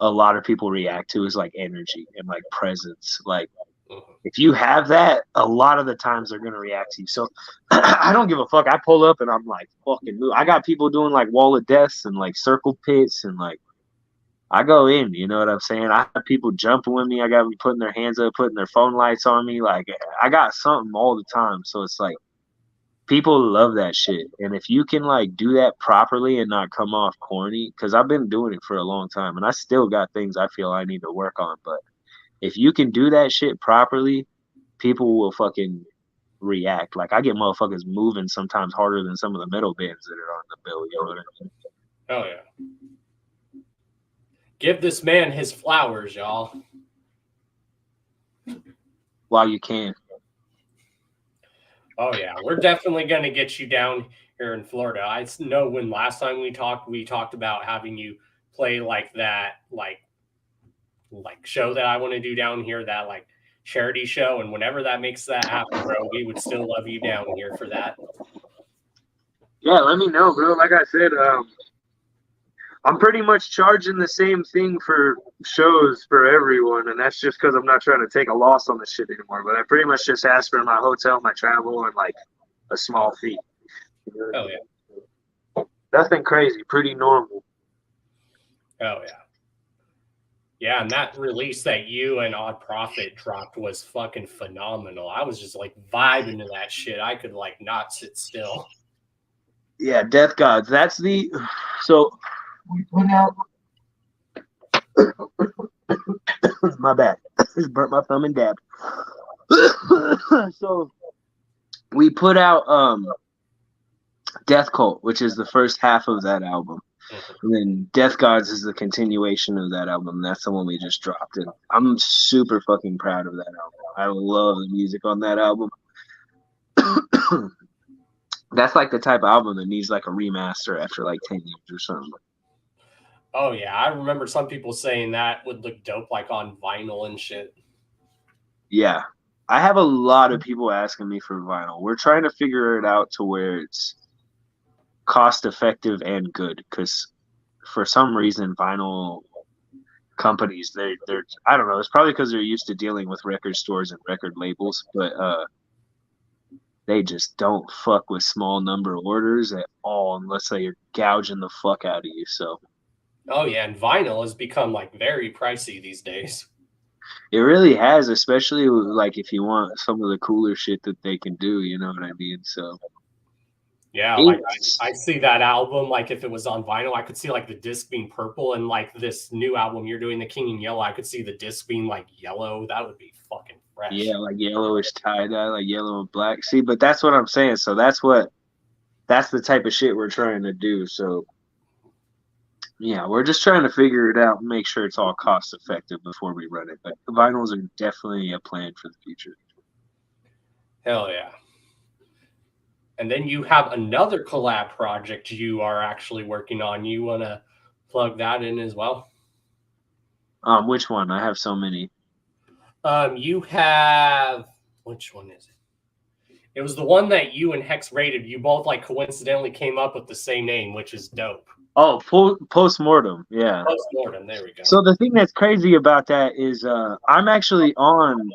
Speaker 12: a lot of people react to is like energy and like presence. Like, if you have that, a lot of the times they're going to react to you. So I don't give a fuck. I pull up and I'm like, fucking move. I got people doing like wall of deaths and like circle pits and like, I go in, you know what I'm saying? I have people jumping with me. I got them putting their hands up, putting their phone lights on me. Like, I got something all the time. So it's like, people love that shit. And if you can like do that properly and not come off corny, because I've been doing it for a long time and I still got things I feel I need to work on. But if you can do that shit properly, people will fucking react. Like, I get motherfuckers moving sometimes harder than some of the metal bands that are on the bill. You know what I mean?
Speaker 10: Oh yeah. Give this man his flowers, y'all.
Speaker 12: While you can.
Speaker 10: Oh yeah, we're definitely going to get you down here in Florida. I know when last time we talked about having you play like that, like show that I want to do down here, that like charity show. And whenever that makes that happen, bro, we would still love you down here for that.
Speaker 12: Yeah, let me know, bro. Like I said, I'm pretty much charging the same thing for shows for everyone, and that's just because I'm not trying to take a loss on this shit anymore. But I pretty much just ask for my hotel, my travel, and like a small fee.
Speaker 10: Oh yeah,
Speaker 12: nothing crazy, pretty normal.
Speaker 10: Oh yeah, yeah. And that release that you and Odd Profit dropped was fucking phenomenal. I was just like vibing to that shit. I could like not sit still.
Speaker 12: Yeah, Death Gods. That's so. We put out. My bad. Just burnt my thumb and dab. So we put out Death Cult, which is the first half of that album. And then Death Gods is the continuation of that album. That's the one we just dropped. And I'm super fucking proud of that album. I love the music on that album. That's like the type of album that needs like a remaster after like 10 years or something.
Speaker 10: Oh yeah, I remember some people saying that would look dope like on vinyl and shit.
Speaker 12: Yeah. I have a lot of people asking me for vinyl. We're trying to figure it out to where it's cost effective and good, because for some reason vinyl companies, they're I don't know, it's probably because they're used to dealing with record stores and record labels, but they just don't fuck with small number orders at all unless they're gouging the fuck out of you. So
Speaker 10: oh yeah, and vinyl has become like very pricey these days.
Speaker 12: it really has, especially like if you want some of the cooler shit that they can do, you know what I mean? So
Speaker 10: yeah, like I see that album, like if it was on vinyl, I could see like the disc being purple, and like this new album you're doing, The King in Yellow, I could see the disc being like yellow. That would be fucking fresh.
Speaker 12: Yeah, like yellowish tie-dye, like yellow and black. See, but that's what I'm saying. So that's the type of shit we're trying to do. So yeah, we're just trying to figure it out and make sure it's all cost effective before we run it. But the vinyls are definitely a plan for the future.
Speaker 10: Hell yeah. And then you have another collab project you are actually working on. You want to plug that in as well?
Speaker 12: Which one? I have so many.
Speaker 10: You have, which one is it? It was the one that you and Hex rated. You both like coincidentally came up with the same name, which is dope.
Speaker 12: Oh, Postmortem. Yeah.
Speaker 10: Postmortem. There we go.
Speaker 12: So the thing that's crazy about that is I'm actually on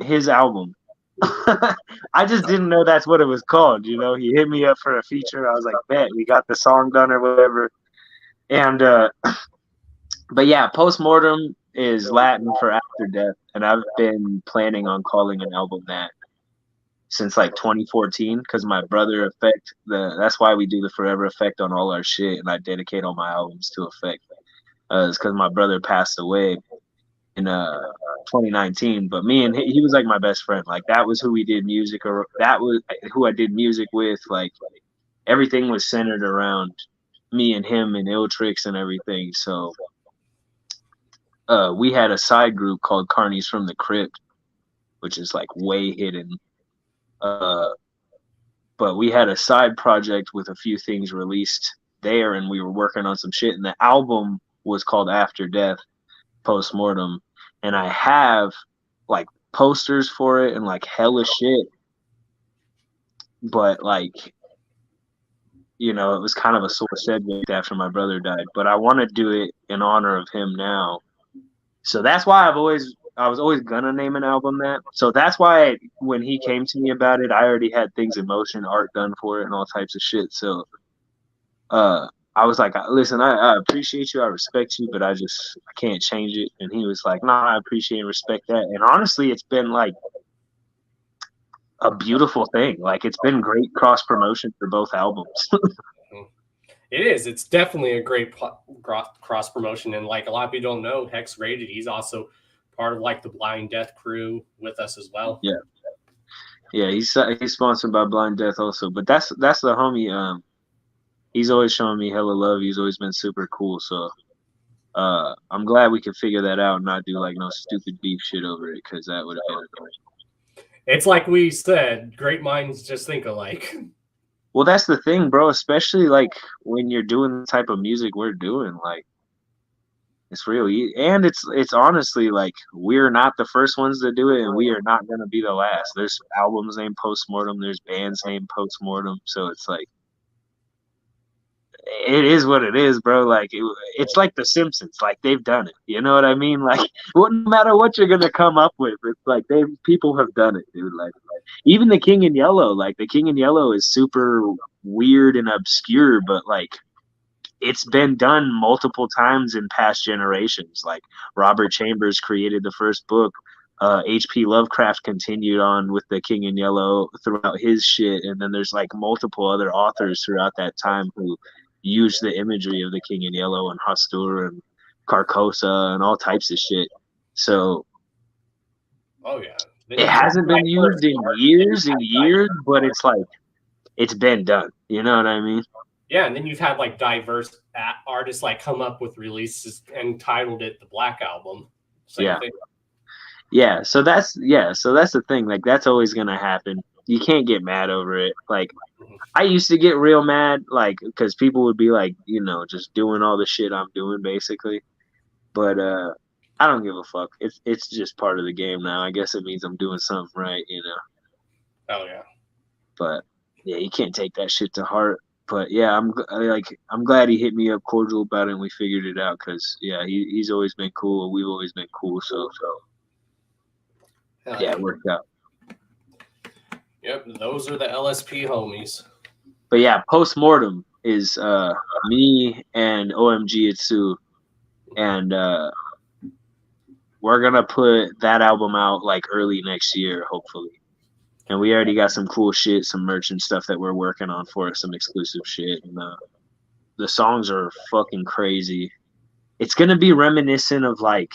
Speaker 12: his album. I just didn't know that's what it was called. You know, he hit me up for a feature. I was like, bet, we got the song done or whatever. And but yeah, Postmortem is Latin for after death, and I've been planning on calling an album that since like 2014 because my brother Effect, that's why we do the Forever Effect on all our shit, and I dedicate all my albums to Effect. It's because my brother passed away in 2019, but me and he was like my best friend. Like that was who we did music, or that was who I did music with. Like everything was centered around me and him and Ill Tricks and everything. So we had a side group called Carnies from the Crypt, which is like way hidden. But we had a side project with a few things released there, and we were working on some shit. And the album was called After Death, Postmortem. And I have like posters for it and like hella shit. But like, you know, it was kind of a sore subject after my brother died. But I want to do it in honor of him now. So that's why I was always gonna name an album that. So that's why when he came to me about it, I already had things in motion, art done for it, and all types of shit. So I was like, listen, I appreciate you, I respect you, but I can't change it. And he was like, nah, I appreciate and respect that. And honestly, it's been like a beautiful thing. Like it's been great cross promotion for both albums.
Speaker 10: It is. It's definitely a great cross promotion. And like a lot of people don't know, Hex Rated, he's also part of like the Blind Death crew with us as well.
Speaker 12: Yeah. Yeah, he's sponsored by Blind Death also. But that's the homie. He's always showing me hella love. He's always been super cool. So I'm glad we could figure that out and not do like no stupid beef shit over it, because that would have been annoying.
Speaker 10: It's like we said, great minds just think alike.
Speaker 12: Well, that's the thing, bro. Especially like when you're doing the type of music we're doing, like it's real easy. And it's honestly like we're not the first ones to do it, and we are not gonna be the last. There's albums named Postmortem, there's bands named Postmortem, so it's like it is what it is, bro. Like it's like The Simpsons, like they've done it. You know what I mean? Like no matter what you're gonna come up with, it's like people have done it, dude. Like even the King in Yellow, like the King in Yellow is super weird and obscure, but like it's been done multiple times in past generations. Like Robert Chambers created the first book. H.P. Lovecraft continued on with the King in Yellow throughout his shit, and then there's like multiple other authors throughout that time who use the imagery of the King in Yellow and Hastur and Carcosa and all types of shit. So
Speaker 10: oh yeah,
Speaker 12: it hasn't been used in years and years, but it's like it's been done. You know what I mean?
Speaker 10: Yeah, and then you've had like diverse artists like come up with releases and titled it the Black Album. Same thing.
Speaker 12: Yeah, so that's the thing. Like that's always gonna happen. You can't get mad over it. Like I used to get real mad, like because people would be like, you know, just doing all the shit I'm doing, basically. But I don't give a fuck. It's just part of the game now. I guess it means I'm doing something right, you know.
Speaker 10: Oh yeah.
Speaker 12: But yeah, you can't take that shit to heart. But yeah, I'm glad he hit me up cordial about it and we figured it out, because yeah, he's always been cool. We've always been cool. So yeah, it worked out.
Speaker 10: Yep, those are the LSP homies.
Speaker 12: But yeah, Postmortem is me and OMG Itsu, and we're gonna put that album out like early next year, hopefully. And we already got some cool shit, some merch and stuff that we're working on for it, some exclusive shit. And the songs are fucking crazy. It's gonna be reminiscent of like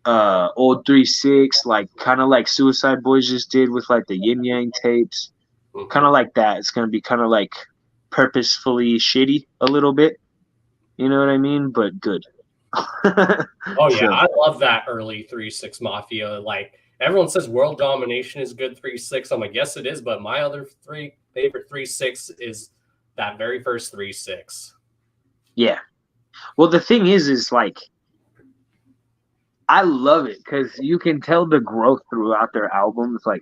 Speaker 12: old 3-6, like kind of like Suicide Boys just did with like the Yin Yang tapes, kind of like that. It's gonna be kind of like purposefully shitty a little bit, you know what I mean, but good.
Speaker 10: Oh yeah, I love that early 3-6 Mafia. Like Everyone says World Domination is good 3-6. I'm like, yes, it is, but my other favorite 3-6 is that very first 3-6.
Speaker 12: Yeah. Well, the thing is like, I love it because you can tell the growth throughout their albums. Like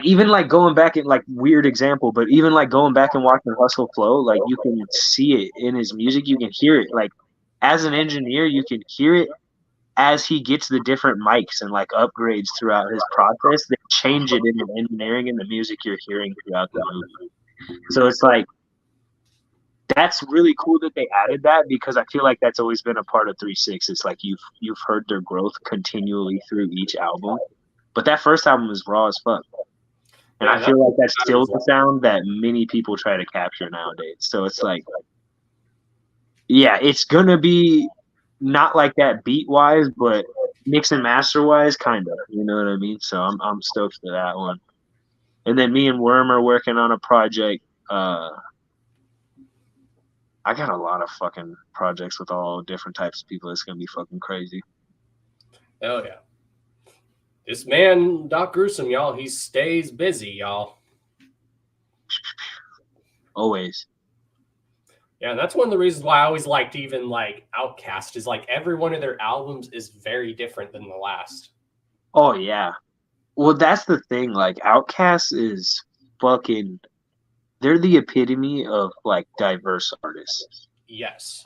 Speaker 12: even like going back and like weird example, but even like going back and watching Hustle Flow, like you can see it in his music. You can hear it. Like as an engineer, you can hear it as he gets the different mics and like upgrades throughout his process. They change it in the engineering and the music you're hearing throughout the movie. So it's like, that's really cool that they added that, because I feel like that's always been a part of 3-6. It's like you've heard their growth continually through each album, but that first album is raw as fuck, and I feel like that's still the sound that many people try to capture nowadays. So it's like, yeah, it's gonna be not like that beat wise, but mix and master wise, kind of. You know what I mean? So I'm stoked for that one. And then me and Worm are working on a project. I got a lot of fucking projects with all different types of people. It's gonna be fucking crazy.
Speaker 10: Hell yeah. This man, Doc Gruesome, y'all, he stays busy, y'all.
Speaker 12: Always.
Speaker 10: Yeah, and that's one of the reasons why I always liked even like Outkast, is like every one of their albums is very different than the last.
Speaker 12: Oh yeah. Well, that's the thing. Like Outkast is fucking, they're the epitome of like diverse artists.
Speaker 10: Yes.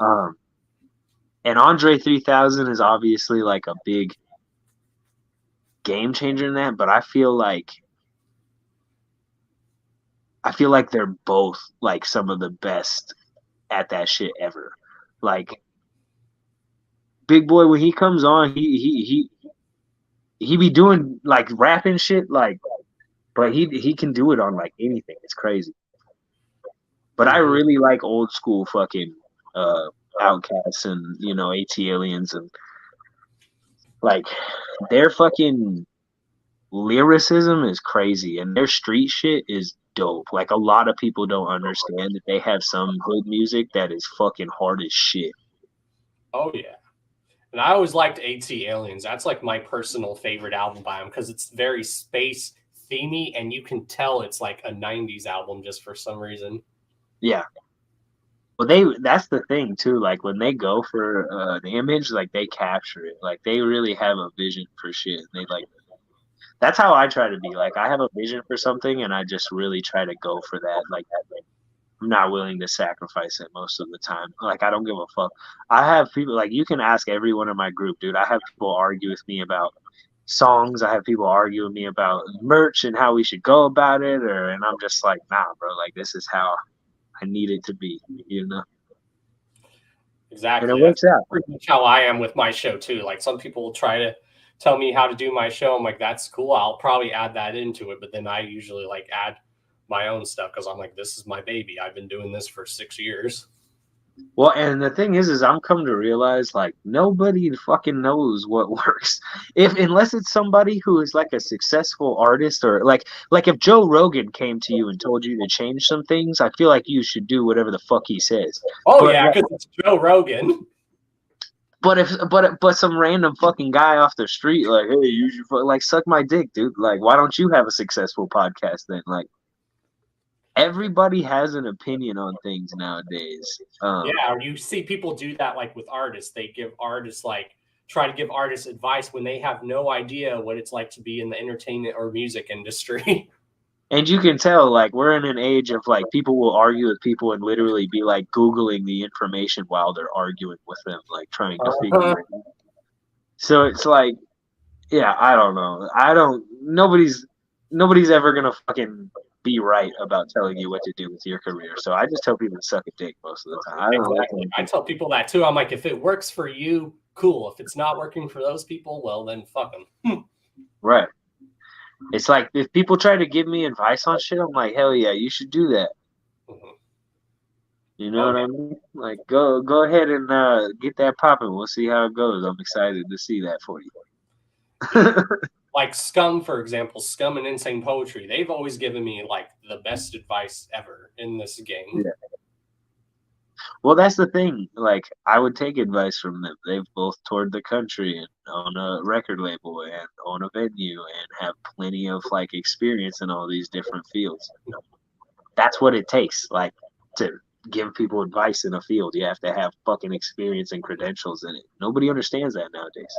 Speaker 12: And Andre 3000 is obviously like a big game changer in that, but I feel like they're both like some of the best at that shit ever. Like Big Boy, when he comes on, he be doing like rapping shit, like, but he can do it on like anything. It's crazy. But I really like old school fucking Outcasts and, you know, AT Aliens, and like their fucking lyricism is crazy and their street shit is dope. Like a lot of people don't understand that they have some hood music that is fucking hard as shit.
Speaker 10: Oh yeah. And I always liked AT Aliens. That's like my personal favorite album by them, because it's very space themey and you can tell it's like a 90s album just for some reason.
Speaker 12: Yeah. Well, that's the thing too. Like when they go for the image, like they capture it. Like they really have a vision for shit. They like, that's how I try to be. Like I have a vision for something and I just really try to go for that. Like I'm not willing to sacrifice it most of the time. Like I don't give a fuck. I have people, like, you can ask everyone in my group, dude. I have people argue with me about songs. I have people argue with me about merch and how we should go about it, and I'm just like, nah, bro. Like this is how I need it to be, you know?
Speaker 10: Exactly.
Speaker 12: And it works out.
Speaker 10: Pretty much how I am with my show too. Like some people will try to tell me how to do my show. I'm like, that's cool. I'll probably add that into it, but then I usually like add my own stuff because I'm like, this is my baby. I've been doing this for 6 years.
Speaker 12: Well, and the thing is I'm come to realize, like, nobody fucking knows what works. Unless it's somebody who is like a successful artist, or like if Joe Rogan came to you and told you to change some things, I feel like you should do whatever the fuck he says.
Speaker 10: Oh yeah, because it's Joe Rogan.
Speaker 12: But some random fucking guy off the street, like, hey, you should like suck my dick, dude. Like, why don't you have a successful podcast then? Like, everybody has an opinion on things nowadays.
Speaker 10: Yeah, you see people do that like with artists. They give artists try to give artists advice when they have no idea what it's like to be in the entertainment or music industry.
Speaker 12: And you can tell, like, we're in an age of like people will argue with people and literally be like Googling the information while they're arguing with them, like trying to figure it out. So it's like, yeah, I don't know. Nobody's ever gonna fucking be right about telling you what to do with your career. So I just tell people to suck a dick most of the time.
Speaker 10: Exactly. I tell people that too. I'm like, if it works for you, cool. If it's not working for those people, well, then fuck them.
Speaker 12: Right. It's like, if people try to give me advice on shit, I'm like, hell yeah, you should do that. Mm-hmm. You know what I mean? Like, go ahead and get that popping. We'll see how it goes. I'm excited to see that for you.
Speaker 10: Like Scum, for example, Scum and Insane Poetry, they've always given me like the best advice ever in this game.
Speaker 12: Yeah. Well, that's the thing. Like, I would take advice from them. They've both toured the country and own a record label and own a venue and have plenty of like experience in all these different fields. That's what it takes. Like, to give people advice in a field, you have to have fucking experience and credentials in it. Nobody understands that nowadays.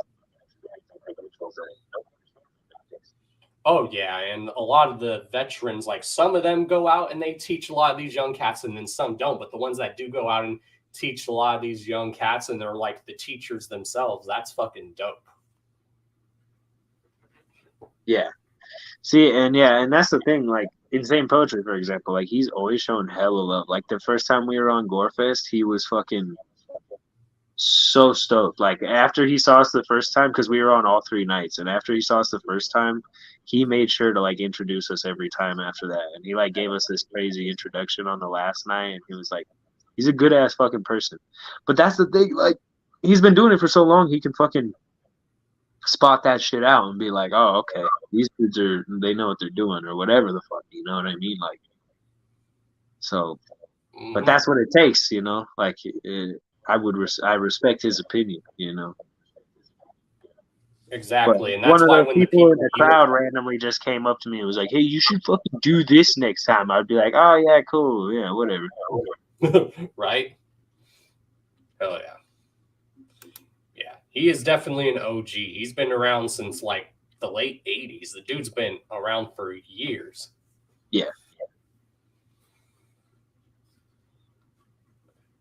Speaker 10: Oh yeah, and a lot of the veterans, like some of them go out and they teach a lot of these young cats, and then some don't. But the ones that do go out and teach a lot of these young cats, and they're like the teachers themselves, that's fucking dope.
Speaker 12: Yeah. See, and that's the thing. Like, Insane Poetry, for example, like, he's always shown hella love. Like, the first time we were on Gorefest, he was fucking so stoked. Like, after he saw us the first time, because we were on all 3 nights, and after he saw us the first time, he made sure to like introduce us every time after that. And he like gave us this crazy introduction on the last night, and he was like, he's a good ass fucking person. But that's the thing, like, he's been doing it for so long, he can fucking spot that shit out and be like, oh, okay, these dudes they know what they're doing, or whatever the fuck, you know what I mean? Like, so, but that's what it takes, you know. Like, I respect his opinion, you know.
Speaker 10: Exactly,
Speaker 12: But
Speaker 10: and that's
Speaker 12: one of
Speaker 10: why
Speaker 12: the
Speaker 10: when
Speaker 12: people in the crowd randomly just came up to me and was like, hey, you should fucking do this next time. I'd be like, oh yeah, cool, yeah, whatever.
Speaker 10: Right? Hell yeah. Yeah, he is definitely an OG. He's been around since like the late 80s. The dude's been around for years.
Speaker 12: Yeah.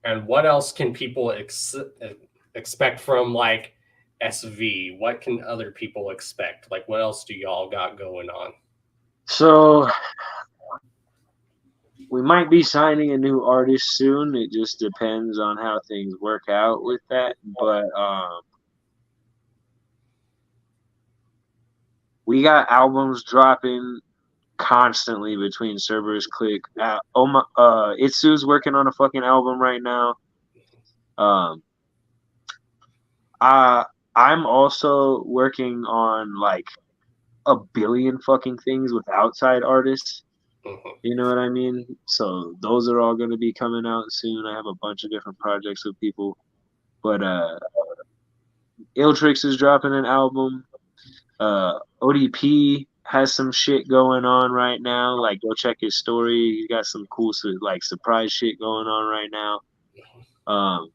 Speaker 10: And what else can people expect from like SV? What can other people expect? Like, what else do y'all got going on?
Speaker 12: So we might be signing a new artist soon. It just depends on how things work out with that. But we got albums dropping constantly between Cerberus Click. Itsu's working on a fucking album right now. I'm also working on like a billion fucking things with outside artists. You know what I mean? So those are all going to be coming out soon. I have a bunch of different projects with people, but Iltrix is dropping an album. ODP has some shit going on right now. Like, go check his story. He's got some cool like surprise shit going on right now.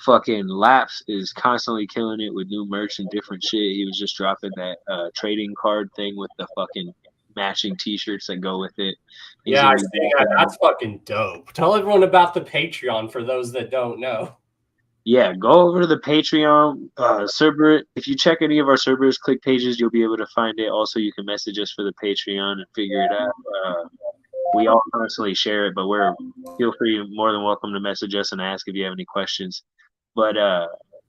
Speaker 12: Fucking Laps is constantly killing it with new merch and different shit. He was just dropping that trading card thing with the fucking matching t-shirts that go with it.
Speaker 10: Yeah, I see that. That's fucking dope. Tell everyone about the Patreon for those that don't know.
Speaker 12: Yeah, go over to the Patreon, Cerberus. If you check any of our Cerberus Click pages, you'll be able to find it. Also, you can message us for the Patreon and figure it out. We all constantly share it, but feel free, more than welcome to message us and ask if you have any questions. But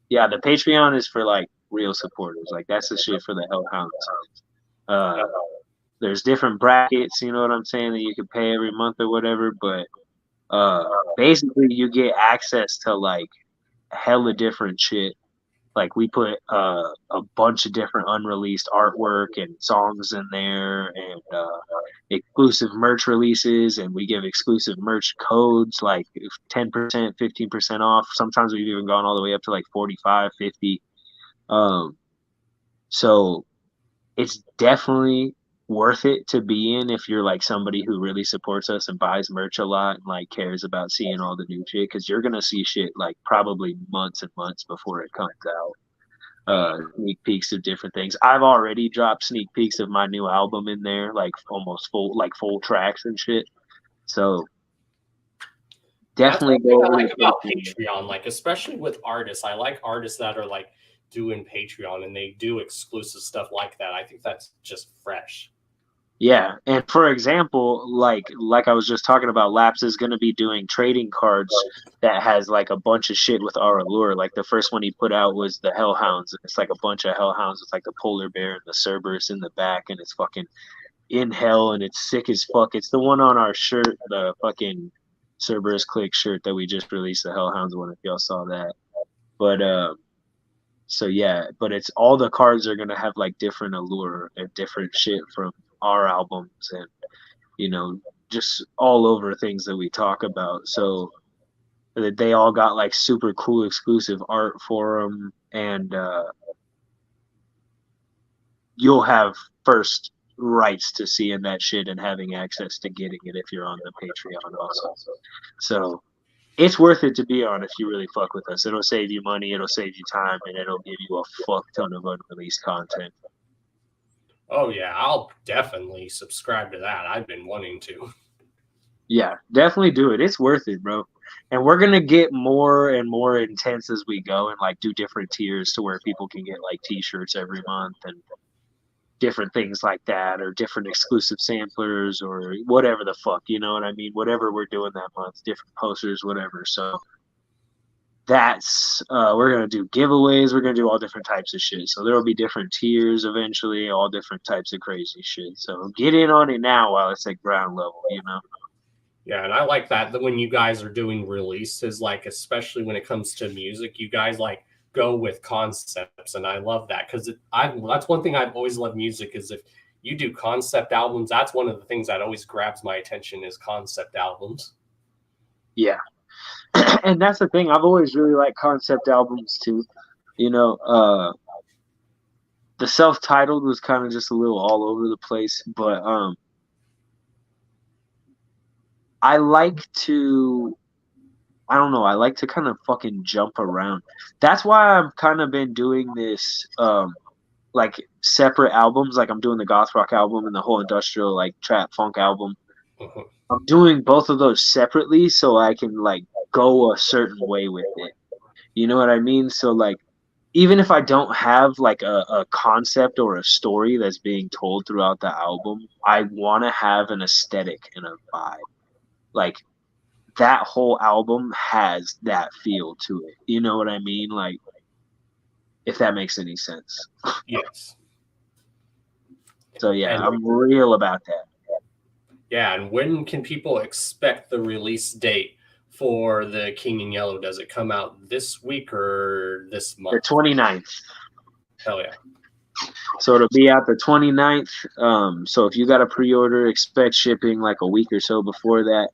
Speaker 12: yeah, the Patreon is for like real supporters. Like, that's the shit for the Hellhounds. There's different brackets, you know what I'm saying, that you can pay every month or whatever. But basically, you get access to like hella different shit. Like, we put a bunch of different unreleased artwork and songs in there, and exclusive merch releases, and we give exclusive merch codes like 10%, 15% off. Sometimes we've even gone all the way up to like 45, 50. So it's definitely worth it to be in if you're like somebody who really supports us and buys merch a lot and like cares about seeing all the new shit, because you're gonna see shit like probably months and months before it comes out. Sneak peeks of different things. I've already dropped sneak peeks of my new album in there, like almost full tracks and shit. So definitely
Speaker 10: go. I like about Patreon, like especially with artists. I like artists that are like doing Patreon and they do exclusive stuff like that. I think that's just fresh.
Speaker 12: Yeah, and for example, like I was just talking about, Laps is going to be doing trading cards that has like a bunch of shit with our allure. Like, the first one he put out was the Hellhounds. It's like a bunch of Hellhounds. It's like the polar bear and the Cerberus in the back, and it's fucking in hell, and it's sick as fuck. It's the one on our shirt, the fucking Cerberus Click shirt that we just released, the Hellhounds one, if y'all saw that. But so yeah, but it's all the cards are going to have like different allure and different shit from our albums, and you know, just all over things that we talk about. So that they all got like super cool exclusive art for them, and you'll have first rights to seeing that shit and having access to getting it if you're on the Patreon also. So it's worth it to be on if you really fuck with us. It'll save you money, it'll save you time, and it'll give you a fuck ton of unreleased content.
Speaker 10: Oh yeah, I'll definitely subscribe to that. I've been wanting to.
Speaker 12: Yeah, definitely do it. It's worth it, bro. And we're gonna get more and more intense as we go, and like do different tiers to where people can get like T-shirts every month and different things like that, or different exclusive samplers, or whatever the fuck, you know what I mean? Whatever we're doing that month, different posters, whatever. So that's we're gonna do giveaways. We're gonna do all different types of shit. So there will be different tiers eventually, all different types of crazy shit. So get in on it now while it's at ground level, you know.
Speaker 10: Yeah, and I like that when you guys are doing releases, like especially when it comes to music, you guys like go with concepts, and I love that because that's one thing I've always loved music is if you do concept albums, that's one of the things that always grabs my attention is concept albums.
Speaker 12: Yeah. And that's the thing. I've always really liked concept albums too. You know, the self-titled was kind of just a little all over the place, but I like to kind of fucking jump around. That's why I've kind of been doing this like separate albums. Like I'm doing the goth rock album and the whole industrial like trap funk album. I'm doing both of those separately so I can like go a certain way with it. You know what I mean? So like even if I don't have like a concept or a story that's being told throughout the album, I want to have an aesthetic and a vibe. Like that whole album has that feel to it. You know what I mean? Like, if that makes any sense.
Speaker 10: Yes.
Speaker 12: So yeah, I'm real about that.
Speaker 10: Yeah, and when can people expect the release date for the King in Yellow? Does it come out this week or this month?
Speaker 12: The 29th.
Speaker 10: Hell yeah.
Speaker 12: So it'll be out the 29th. So if you got a pre-order, expect shipping like a week or so before that.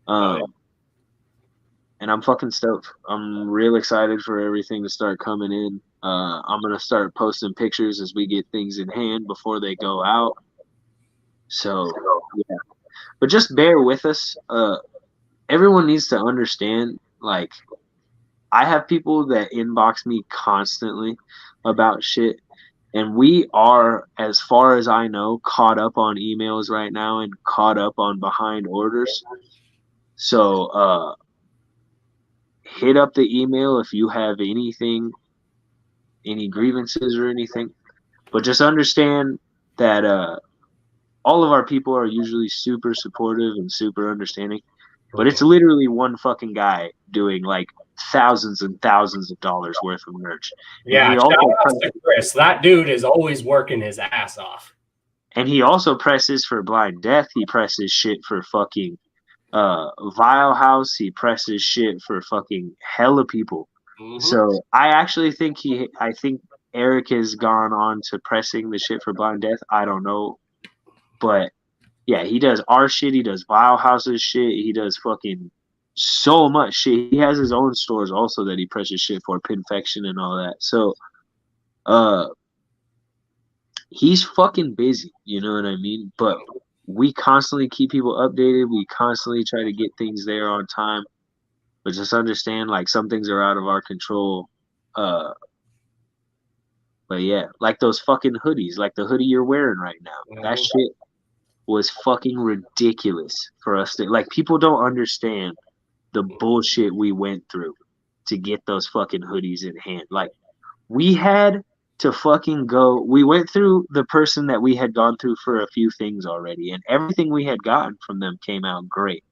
Speaker 12: And I'm fucking stoked. I'm real excited for everything to start coming in. I'm going to start posting pictures as we get things in hand before they go out. So, yeah. But just bear with us. Everyone needs to understand, like, I have people that inbox me constantly about shit. And we are, as far as I know, caught up on emails right now and caught up on behind orders. So, hit up the email if you have anything, any grievances or anything. But just understand that all of our people are usually super supportive and super understanding. But it's literally one fucking guy doing like thousands and thousands of dollars worth of merch.
Speaker 10: Yeah, shout out to Chris. That dude is always working his ass off.
Speaker 12: And he also presses for Blind Death. He presses shit for fucking Vile House. He presses shit for fucking hella people. So I actually think I think Eric has gone on to pressing the shit for Blind Death. I don't know, but yeah, he does our shit. He does Vile House's shit. He does fucking so much shit. He has his own stores also that he presses shit for, Pinfection and all that. So he's fucking busy, you know what I mean? But we constantly keep people updated. We constantly try to get things there on time. But just understand, like, some things are out of our control. But yeah, like those fucking hoodies, like the hoodie you're wearing right now. That shit was fucking ridiculous for us to, like, people don't understand the bullshit we went through to get those fucking hoodies in hand. Like, we had to fucking go, we went through the person that we had gone through for a few things already, and everything we had gotten from them came out great.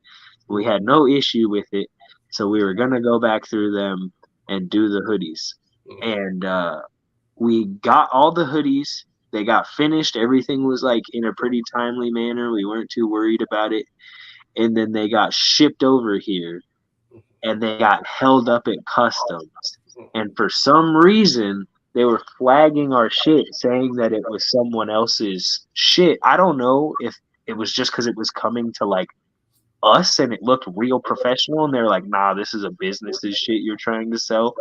Speaker 12: We had no issue with it, so we were gonna go back through them and do the hoodies. And we got all the hoodies. They got finished. Everything was like in a pretty timely manner. We weren't too worried about it. And then they got shipped over here and they got held up at customs. And for some reason, they were flagging our shit, saying that it was someone else's shit. I don't know if it was just because it was coming to like us and it looked real professional, and they're like, nah, this is a business, this shit you're trying to sell.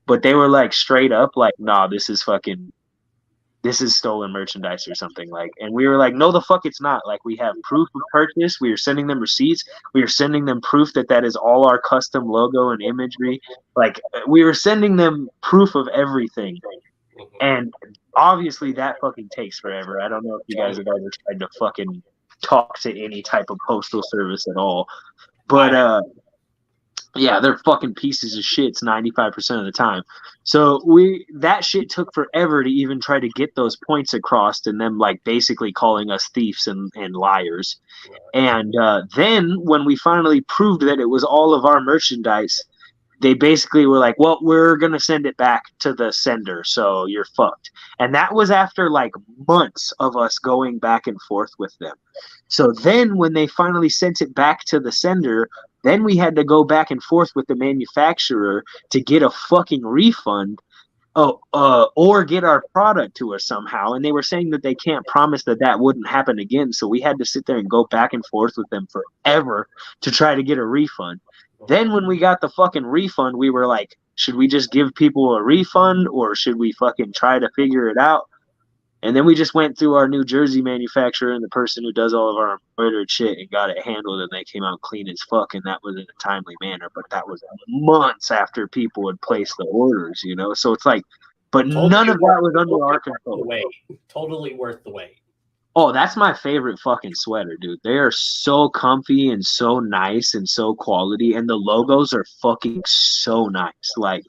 Speaker 12: But they were like straight up like, nah, this is stolen merchandise or something. Like, and we were like, no the fuck it's not. Like, we have proof of purchase, we are sending them receipts, we are sending them proof that is all our custom logo and imagery. Like, we were sending them proof of everything. And obviously that fucking takes forever. I don't know if you guys have ever tried to fucking talk to any type of postal service at all, but yeah, they're fucking pieces of shits 95% of the time. So that shit took forever to even try to get those points across, and them like basically calling us thieves and liars. And then when we finally proved that it was all of our merchandise, they basically were like, well, we're going to send it back to the sender, so you're fucked. And that was after like months of us going back and forth with them. So then when they finally sent it back to the sender, then we had to go back and forth with the manufacturer to get a fucking refund. Or get our product to us somehow. And they were saying that they can't promise that wouldn't happen again. So we had to sit there and go back and forth with them forever to try to get a refund. Then when we got the fucking refund, we were like, should we just give people a refund or should we fucking try to figure it out? And then we just went through our New Jersey manufacturer and the person who does all of our embroidered shit and got it handled, and they came out clean as fuck, and that was in a timely manner. But that was months after people had placed the orders, you know? So it's like, but none of that was under our control.
Speaker 10: Totally worth the wait.
Speaker 12: Oh, that's my favorite fucking sweater, dude. They are so comfy and so nice and so quality, and the logos are fucking so nice. Like,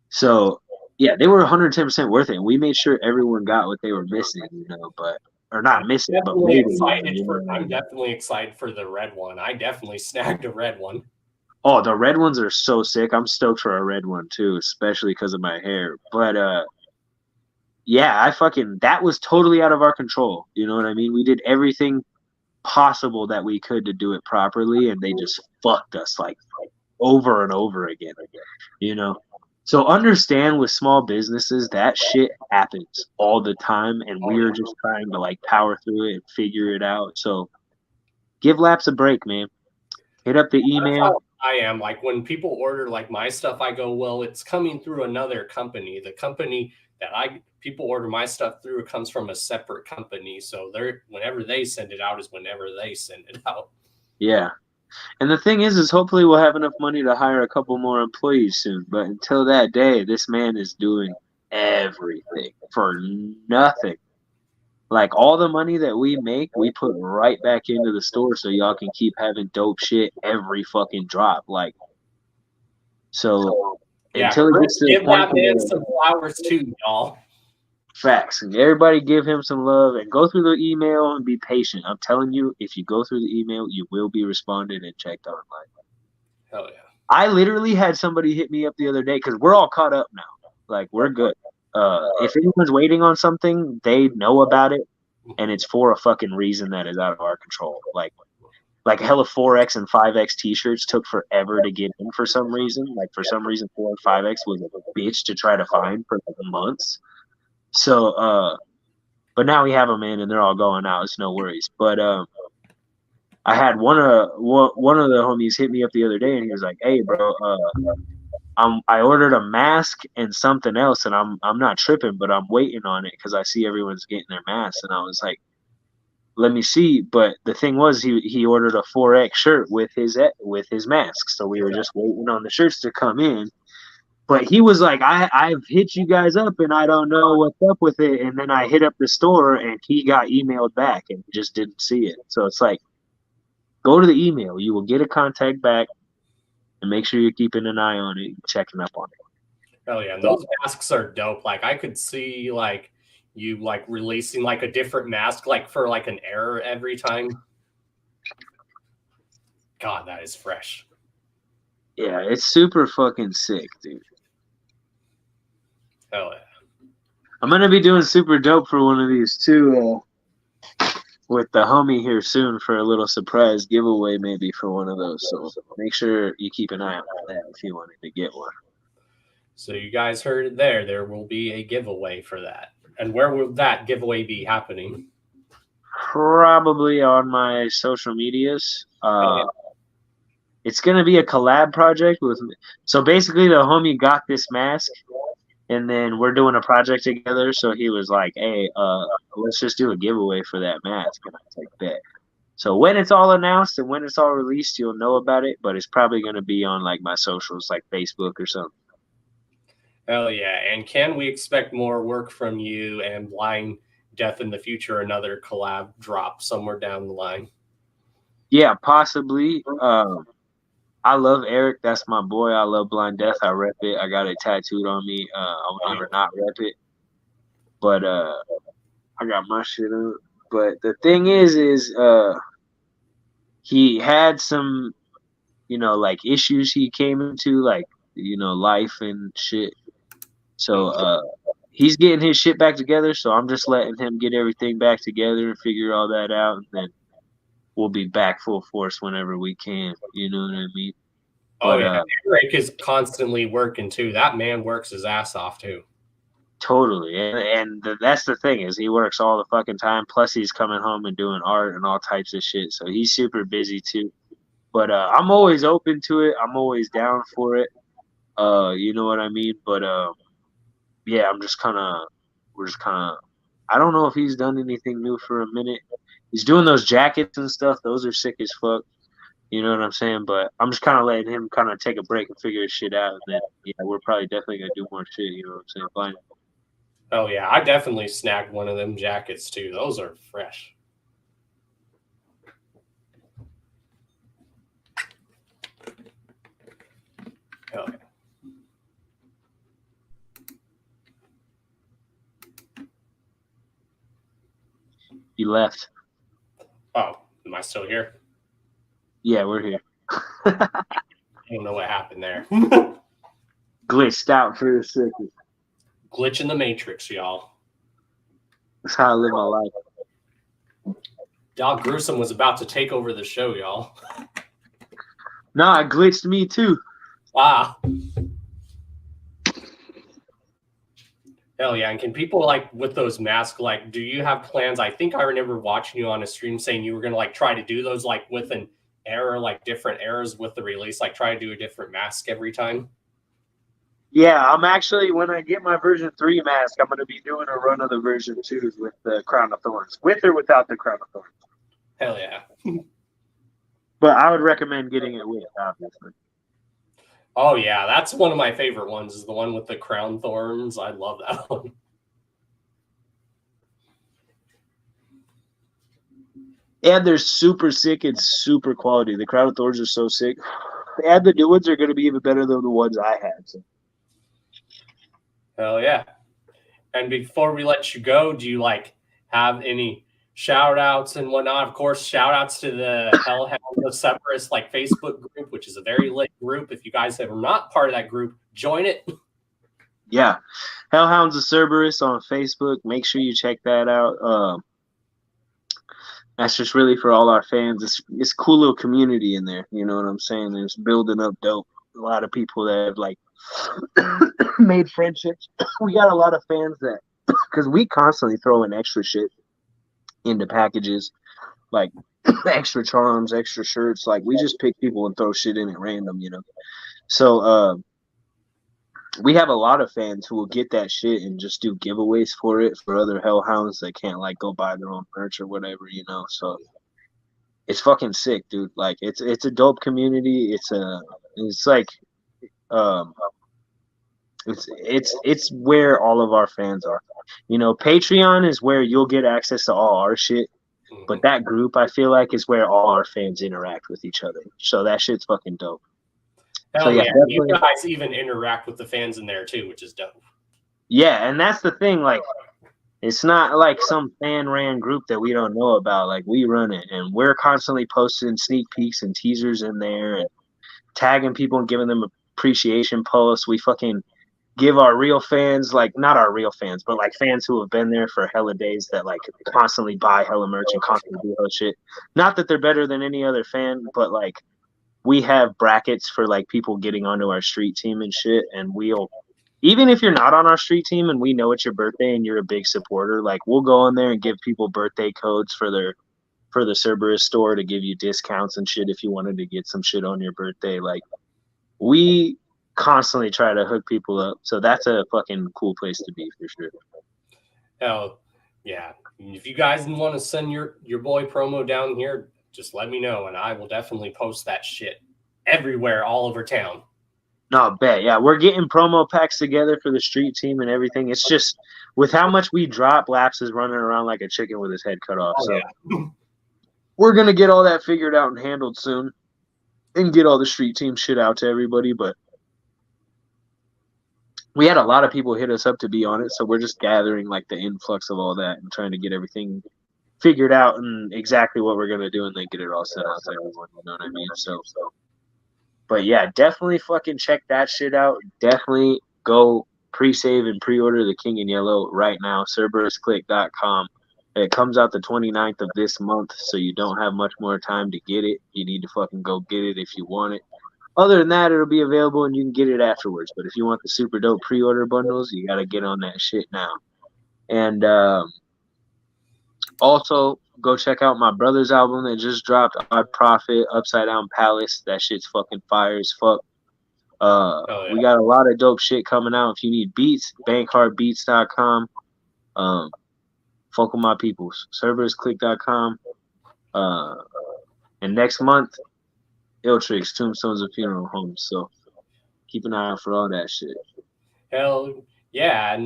Speaker 12: so yeah, they were 110% worth it. And we made sure everyone got what they were missing, you know, or not missing, but maybe.
Speaker 10: I'm definitely excited for the red one. I definitely snagged a red one.
Speaker 12: Oh, the red ones are so sick. I'm stoked for a red one too, especially because of my hair. But yeah, that was totally out of our control. You know what I mean? We did everything possible that we could to do it properly, and they just fucked us like over and over again, you know? So understand, with small businesses, that shit happens all the time, and we're just trying to like power through it and figure it out. So give Laps a break, man. Hit up the email.
Speaker 10: I am like, when people order like my stuff, I go, well, it's coming through another company. The company that people order my stuff through comes from a separate company. So whenever they send it out is whenever they send it out.
Speaker 12: Yeah. And the thing is hopefully we'll have enough money to hire a couple more employees soon. But until that day, this man is doing everything for nothing. Like, all the money that we make, we put right back into the store so y'all can keep having dope shit every fucking drop. Like, so
Speaker 10: yeah,
Speaker 12: until it gets to
Speaker 10: give that man some flowers too, y'all.
Speaker 12: Facts. And everybody give him some love and go through the email and be patient. I'm telling you, if you go through the email, you will be responded and checked on.
Speaker 10: Hell yeah.
Speaker 12: I literally had somebody hit me up the other day because we're all caught up now. Like, we're good. If anyone's waiting on something, they know about it, and it's for a fucking reason that is out of our control. Like hella 4X and 5X t-shirts took forever to get in for some reason. Like, for some reason, 4 and 5X was a bitch to try to find for like months. So, but now we have them in and they're all going out. It's no worries. But I had one of the homies hit me up the other day, and he was like, "Hey, bro, I ordered a mask and something else, and I'm not tripping, but I'm waiting on it because I see everyone's getting their masks." And I was like, "Let me see." But the thing was, he ordered a 4X shirt with his mask, so we were just waiting on the shirts to come in. But he was like, I've hit you guys up and I don't know what's up with it. And then I hit up the store and he got emailed back and just didn't see it. So it's like, go to the email. You will get a contact back, and make sure you're keeping an eye on it and checking up on it.
Speaker 10: Hell yeah. Those masks are dope. Like, I could see like you like releasing like a different mask like for like an error every time. God, that is fresh.
Speaker 12: Yeah, it's super fucking sick, dude.
Speaker 10: Hell yeah.
Speaker 12: I'm gonna be doing super dope for one of these too, with the homie here soon for a little surprise giveaway maybe for one of those. So make sure you keep an eye out for that if you wanted to get one.
Speaker 10: So you guys heard it there. There will be a giveaway for that. And where will that giveaway be happening?
Speaker 12: probably on my social medias.
Speaker 10: Yeah.
Speaker 12: It's gonna be a collab project with. So basically, the homie got this mask, and then we're doing a project together. So he was like, "Hey, let's just do a giveaway for that mask." And I was like, "Bet." So when it's all announced and when it's all released, you'll know about it. But it's probably gonna be on like my socials, like Facebook or something.
Speaker 10: Hell yeah. And can we expect more work from you and Blind Death in the future? Another collab drop somewhere down the line?
Speaker 12: Yeah, possibly. I love Eric. That's my boy. I love Blind Death. I rep it. I got it tattooed on me. I will never not rep it. But I got my shit up. But the thing is he had some, like issues he came into, like, life and shit. So he's getting his shit back together. So I'm just letting him get everything back together and figure all that out, and then we'll be back full force whenever we can. You know what I mean?
Speaker 10: Oh, yeah. Eric is constantly working, too. That man works his ass off, too.
Speaker 12: Totally. And that's the thing, is he works all the fucking time. Plus, he's coming home and doing art and all types of shit. So he's super busy, too. But I'm always open to it. I'm always down for it. You know what I mean? But yeah, we're just kind of, I don't know if he's done anything new for a minute. He's doing those jackets and stuff. Those are sick as fuck. You know what I'm saying? But I'm just kind of letting him kind of take a break and figure his shit out. And then, yeah, we're probably definitely going to do more shit. You know what I'm saying? Fine.
Speaker 10: Oh, yeah. I definitely snagged one of them jackets, too. Those are fresh. Hell yeah.
Speaker 12: You left.
Speaker 10: Oh, am I still here?
Speaker 12: Yeah, we're here.
Speaker 10: I don't know what happened there.
Speaker 12: Glitched out for a second.
Speaker 10: Glitch in the Matrix, y'all.
Speaker 12: That's how I live my life.
Speaker 10: Dog Gruesome was about to take over the show, y'all.
Speaker 12: Nah, it glitched me too.
Speaker 10: Ah. Hell yeah. And can people, like, with those masks, like, do you have plans? I think I remember watching you on a stream saying you were going to, like, try to do those, like, with an error, like, different errors with the release, like, try to do a different mask every time.
Speaker 12: Yeah, I'm actually, when I get my version 3 mask, I'm going to be doing a run of the version 2s with the Crown of Thorns. With or without the Crown of Thorns.
Speaker 10: Hell yeah.
Speaker 12: But I would recommend getting it with, obviously.
Speaker 10: Oh, yeah. That's one of my favorite ones, is the one with the crown thorns. I love that one.
Speaker 12: And they're super sick and super quality. The Crown of Thorns are so sick. And the new ones are going to be even better than the ones I had. So.
Speaker 10: Hell yeah. And before we let you go, do you, like, have any shout outs and whatnot? Of course, shout outs to the Hellhounds of Cerberus, like, Facebook group, which is a very lit group. If you guys are not part of that group, join it.
Speaker 12: Yeah. Hellhounds of Cerberus on Facebook. Make sure you check that out. That's just really for all our fans. It's a cool little community in there. You know what I'm saying? It's building up dope. A lot of people that have, like, made friendships. We got a lot of fans that, because we constantly throw in extra shit into packages, like extra charms, extra shirts. Like, we just pick people and throw shit in at random, you know. So we have a lot of fans who will get that shit and just do giveaways for it for other Hellhounds that can't, like, go buy their own merch or whatever, you know. So it's fucking sick, dude. Like, it's a dope community. It's like it's where all of our fans are. You know, Patreon is where you'll get access to all our shit. But that group, I feel like, is where all our fans interact with each other. So that shit's fucking dope.
Speaker 10: Hell
Speaker 12: So, yeah,
Speaker 10: yeah. You guys even interact with the fans in there too, which is dope.
Speaker 12: Yeah, and that's the thing. Like, it's not like some fan-ran group that we don't know about. Like, we run it, and we're constantly posting sneak peeks and teasers in there and tagging people and giving them appreciation posts. We fucking give our real fans, like, not our real fans, but, like, fans who have been there for hella days that, like, constantly buy hella merch and constantly do hella shit. Not that they're better than any other fan, but, like, we have brackets for, like, people getting onto our street team and shit, and we'll, even if you're not on our street team and we know it's your birthday and you're a big supporter, like, we'll go in there and give people birthday codes for their for the Cerberus store to give you discounts and shit if you wanted to get some shit on your birthday. Like, we constantly try to hook people up. So that's a fucking cool place to be for sure.
Speaker 10: Hell, yeah. If you guys want to send your boy promo down here, just let me know, and I will definitely post that shit everywhere, all over town.
Speaker 12: No, bet. Yeah, we're getting promo packs together for the street team and everything. It's just with how much we drop, Laps is running around like a chicken with his head cut off. So we're going to get all that figured out and handled soon and get all the street team shit out to everybody. But we had a lot of people hit us up to be on it. So we're just gathering like the influx of all that and trying to get everything figured out and exactly what we're going to do and then get it all set out to everyone. You know what I mean? So, but yeah, definitely fucking check that shit out. Definitely go pre-save and pre-order the King in Yellow right now, CerberusClick.com. It comes out the 29th of this month, so you don't have much more time to get it. You need to fucking go get it if you want it. Other than that, it'll be available and you can get it afterwards. But if you want the super dope pre-order bundles, you got to get on that shit now. And also, go check out my brother's album that just dropped, Odd Prophet, Upside Down Palace. That shit's fucking fire as fuck. We got a lot of dope shit coming out. If you need beats, bankhardbeats.com. Fuck with my peoples. CerberusClick.com. And next month, Iltrix, Tombstones of Funeral Homes. So keep an eye out for all that shit.
Speaker 10: Hell yeah.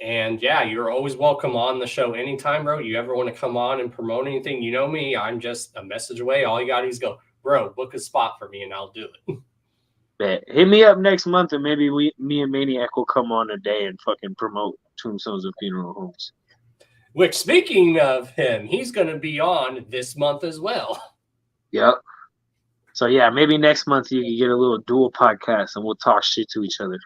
Speaker 10: And yeah, you're always welcome on the show anytime, bro. You ever want to come on and promote anything? You know me, I'm just a message away. All you got is go, bro, book a spot for me and I'll do it.
Speaker 12: Bet. Hit me up next month and maybe me and Maniac will come on a day and fucking promote Tombstones of Funeral Homes.
Speaker 10: Which, speaking of him, he's going to be on this month as well.
Speaker 12: Yep. So yeah, maybe next month you can get a little dual podcast and we'll talk shit to each other.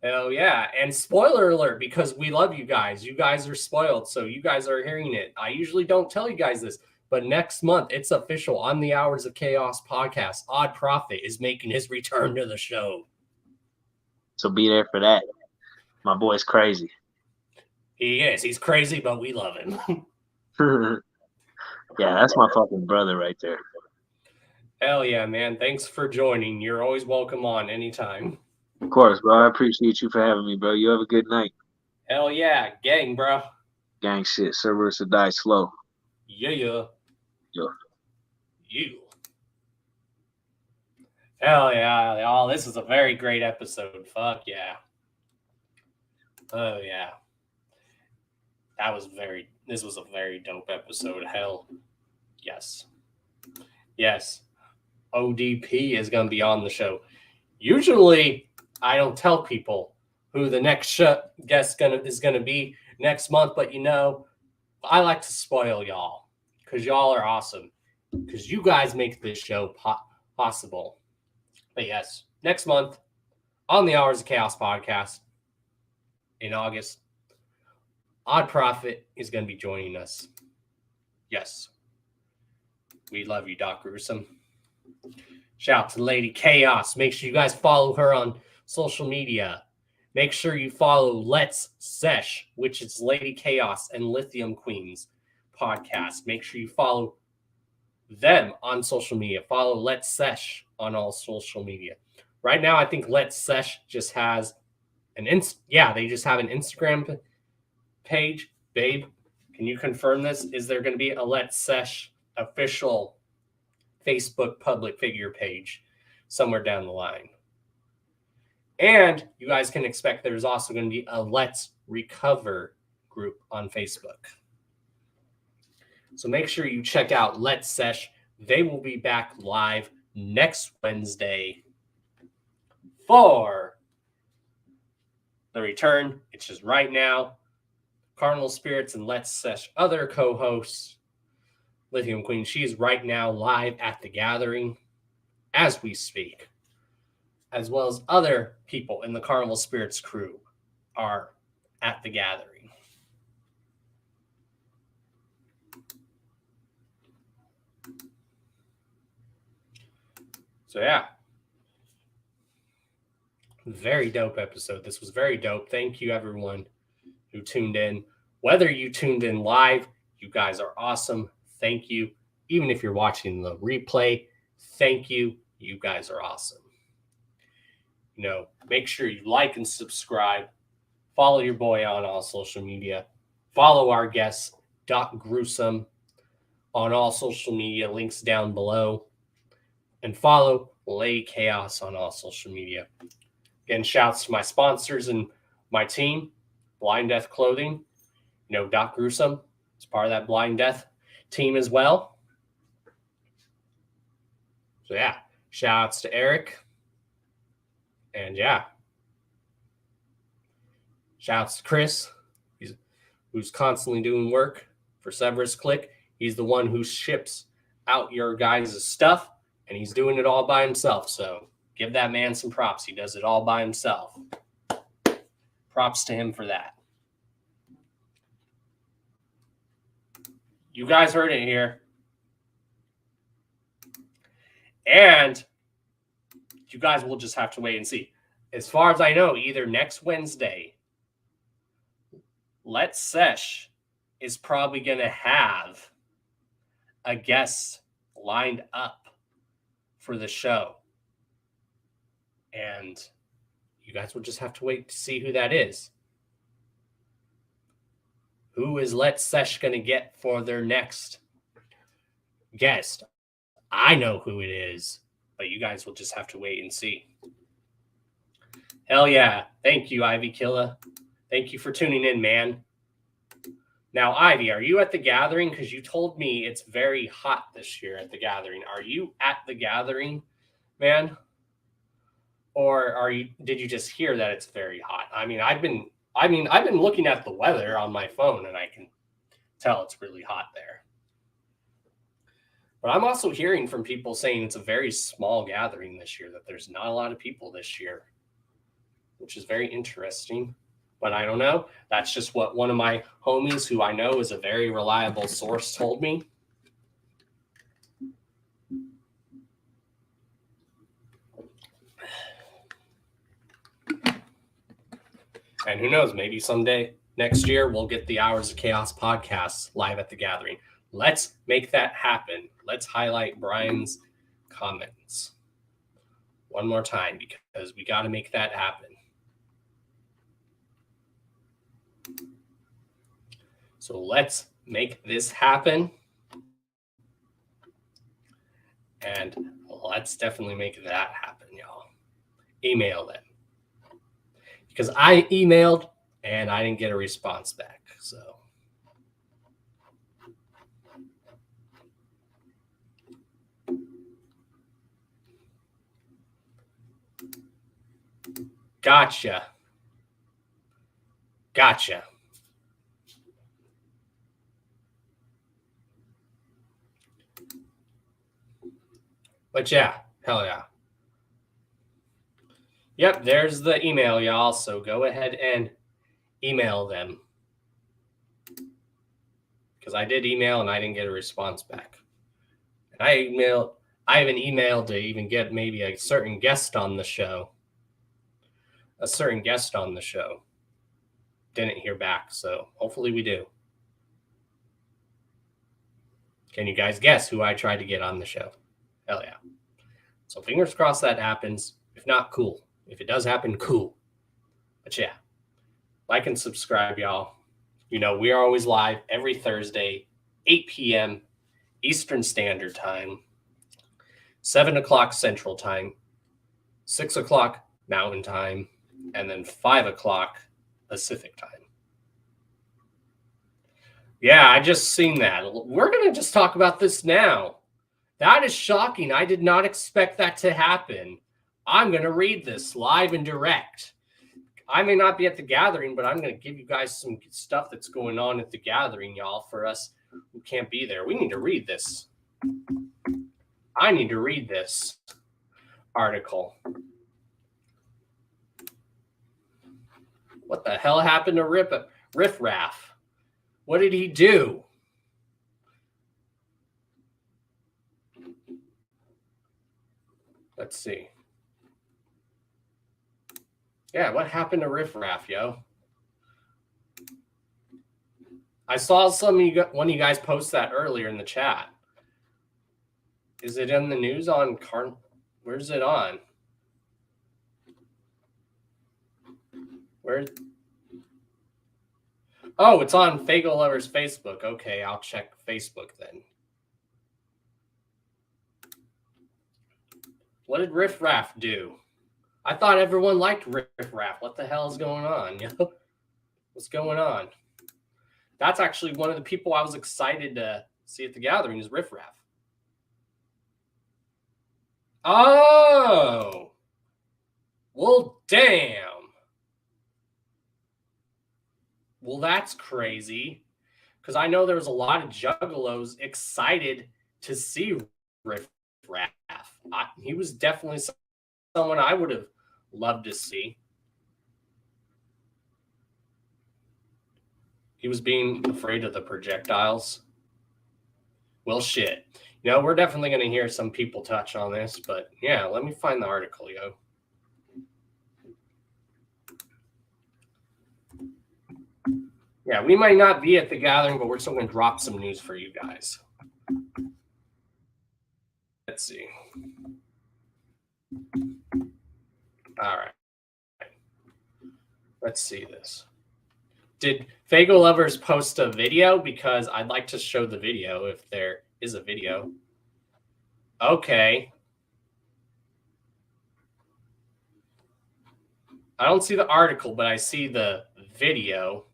Speaker 10: Hell yeah. And spoiler alert, because we love you guys. You guys are spoiled, so you guys are hearing it. I usually don't tell you guys this, but next month it's official. On the Hours of Chaos podcast, Odd Prophet is making his return to the show.
Speaker 12: So be there for that. My boy's crazy.
Speaker 10: He is. He's crazy, but we love him.
Speaker 12: Yeah, that's my fucking brother right there.
Speaker 10: Hell yeah, man. Thanks for joining. You're always welcome on anytime.
Speaker 12: Of course, bro. I appreciate you for having me, bro. You have a good night.
Speaker 10: Hell yeah. Gang, bro.
Speaker 12: Gang shit. Cerberus to die slow.
Speaker 10: Yeah.
Speaker 12: Yo.
Speaker 10: You. Hell yeah, y'all. This is a very great episode. Fuck yeah. Oh yeah. This was a very dope episode. Hell. Yes. Yes. ODP is going to be on the show. Usually, I don't tell people who the next guest is going to be next month, but I like to spoil y'all because y'all are awesome because you guys make this show possible. But yes, next month on the Hours of Chaos podcast in August, Odd Prophet is going to be joining us. Yes. We love you, Doc Gruesome. Shout out to Lady Chaos. Make sure you guys follow her on social media. Make sure you follow Let's Sesh, which is Lady Chaos and Lithium Queens podcast. Make sure you follow them on social media. Follow Let's Sesh on all social media. Right now, I think Let's Sesh just has they just have an Instagram page. Babe, can you confirm this? Is there going to be a Let's Sesh official Facebook public figure page somewhere down the line? And you guys can expect there's also going to be a Let's Recover group on Facebook. So make sure you check out Let's Sesh. They will be back live next Wednesday for the return. It's just right now. Carnal Spirits and Let's Sesh other co-hosts. Lithium Queen, she is right now live at the gathering as we speak, as well as other people in the Carnival Spirits crew are at the gathering. So yeah, very dope episode. This was very dope. Thank you everyone who tuned in. Whether you tuned in live, you guys are awesome. thank you. Even if you're watching the replay, thank you. You guys are awesome. You know, make sure you like and subscribe. Follow your boy on all social media. Follow our guest, Gruesome, on all social media. Links down below. And follow Lady Chaos on all social media. Again, shouts to my sponsors and my team, Blind Death Clothing. You know, Doc Gruesome is part of that Blind Death team as well. So, yeah, shout outs to Eric. And, yeah, shout outs to Chris, who's constantly doing work for Severus Click. He's the one who ships out your guys' stuff, and he's doing it all by himself. So, give that man some props. He does it all by himself. Props to him for that. You guys heard it here. And you guys will just have to wait and see. As far as I know, either next Wednesday, Let's Sesh is probably going to have a guest lined up for the show. And you guys will just have to wait to see who that is. Who is Let's Sesh going to get for their next guest? I know who it is, but you guys will just have to wait and see. Hell yeah. Thank you, Ivy Killa. Thank you for tuning in, man. Now, Ivy, are you at the gathering? Because you told me it's very hot this year at the gathering. Are you at the gathering, man? Or did you just hear that it's very hot? I've been looking at the weather on my phone and I can tell it's really hot there. But I'm also hearing from people saying it's a very small gathering this year, that there's not a lot of people this year, which is very interesting. But I don't know. That's just what one of my homies, who I know is a very reliable source, told me. And who knows, maybe someday next year we'll get the Hours of Chaos podcast live at the gathering. Let's make that happen. Let's highlight Brian's comments one more time, because we got to make that happen. So let's make this happen. And let's definitely make that happen, y'all. Email them. Because I emailed and I didn't get a response back. So gotcha. But yeah, hell yeah. Yep, there's the email, y'all. So go ahead and email them. Because I did email and I didn't get a response back. And I haven't emailed to even get maybe a certain guest on the show. Didn't hear back, so hopefully we do. Can you guys guess who I tried to get on the show? Hell yeah. So fingers crossed that happens. If not, cool. If it does happen, cool. But yeah, like and subscribe, y'all. You know, we are always live every Thursday, 8 p.m. Eastern Standard Time, 7 o'clock Central Time, 6 o'clock Mountain Time, and then 5 o'clock Pacific Time. Yeah, I just seen that. We're going to just talk about this now. That is shocking. I did not expect that to happen. I'm going to read this live and direct. I may not be at the gathering, but I'm going to give you guys some stuff that's going on at the gathering, y'all, for us who can't be there. We need to read this. I need to read this article. What the hell happened to Riff Raff? What did he do? Let's see. Yeah, what happened to Riff Raff, yo? I saw one of you guys post that earlier in the chat. Is it in the news on Where's it on? Where? Oh, it's on Fago Lovers Facebook. Okay, I'll check Facebook then. What did Riff Raff do? I thought everyone liked Riff Raff. What the hell is going on? What's going on? That's actually one of the people I was excited to see at the gathering is Riff Raff. Oh, well, damn. Well, that's crazy. Because I know there was a lot of juggalos excited to see Riff Raff. He was definitely someone I would have loved to see. He was being afraid of the projectiles. Well, shit. We're definitely going to hear some people touch on this, but yeah, let me find the article, yo. Yeah, we might not be at the gathering, but we're still going to drop some news for you guys. Let's see. All right. Let's see this. Did Fago Lovers post a video? Because I'd like to show the video if there is a video. Okay. I don't see the article, but I see the video.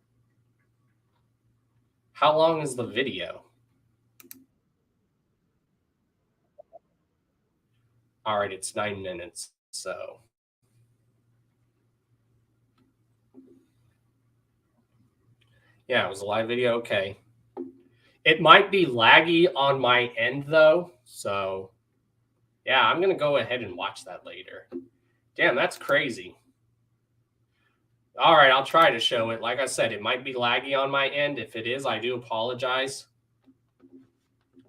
Speaker 10: How long is the video? All right, it's 9 minutes, so. Yeah, it was a live video. Okay. It might be laggy on my end, though. So, yeah, I'm going to go ahead and watch that later. Damn, that's crazy. All right, I'll try to show it. Like I said, it might be laggy on my end. If it is, I do apologize.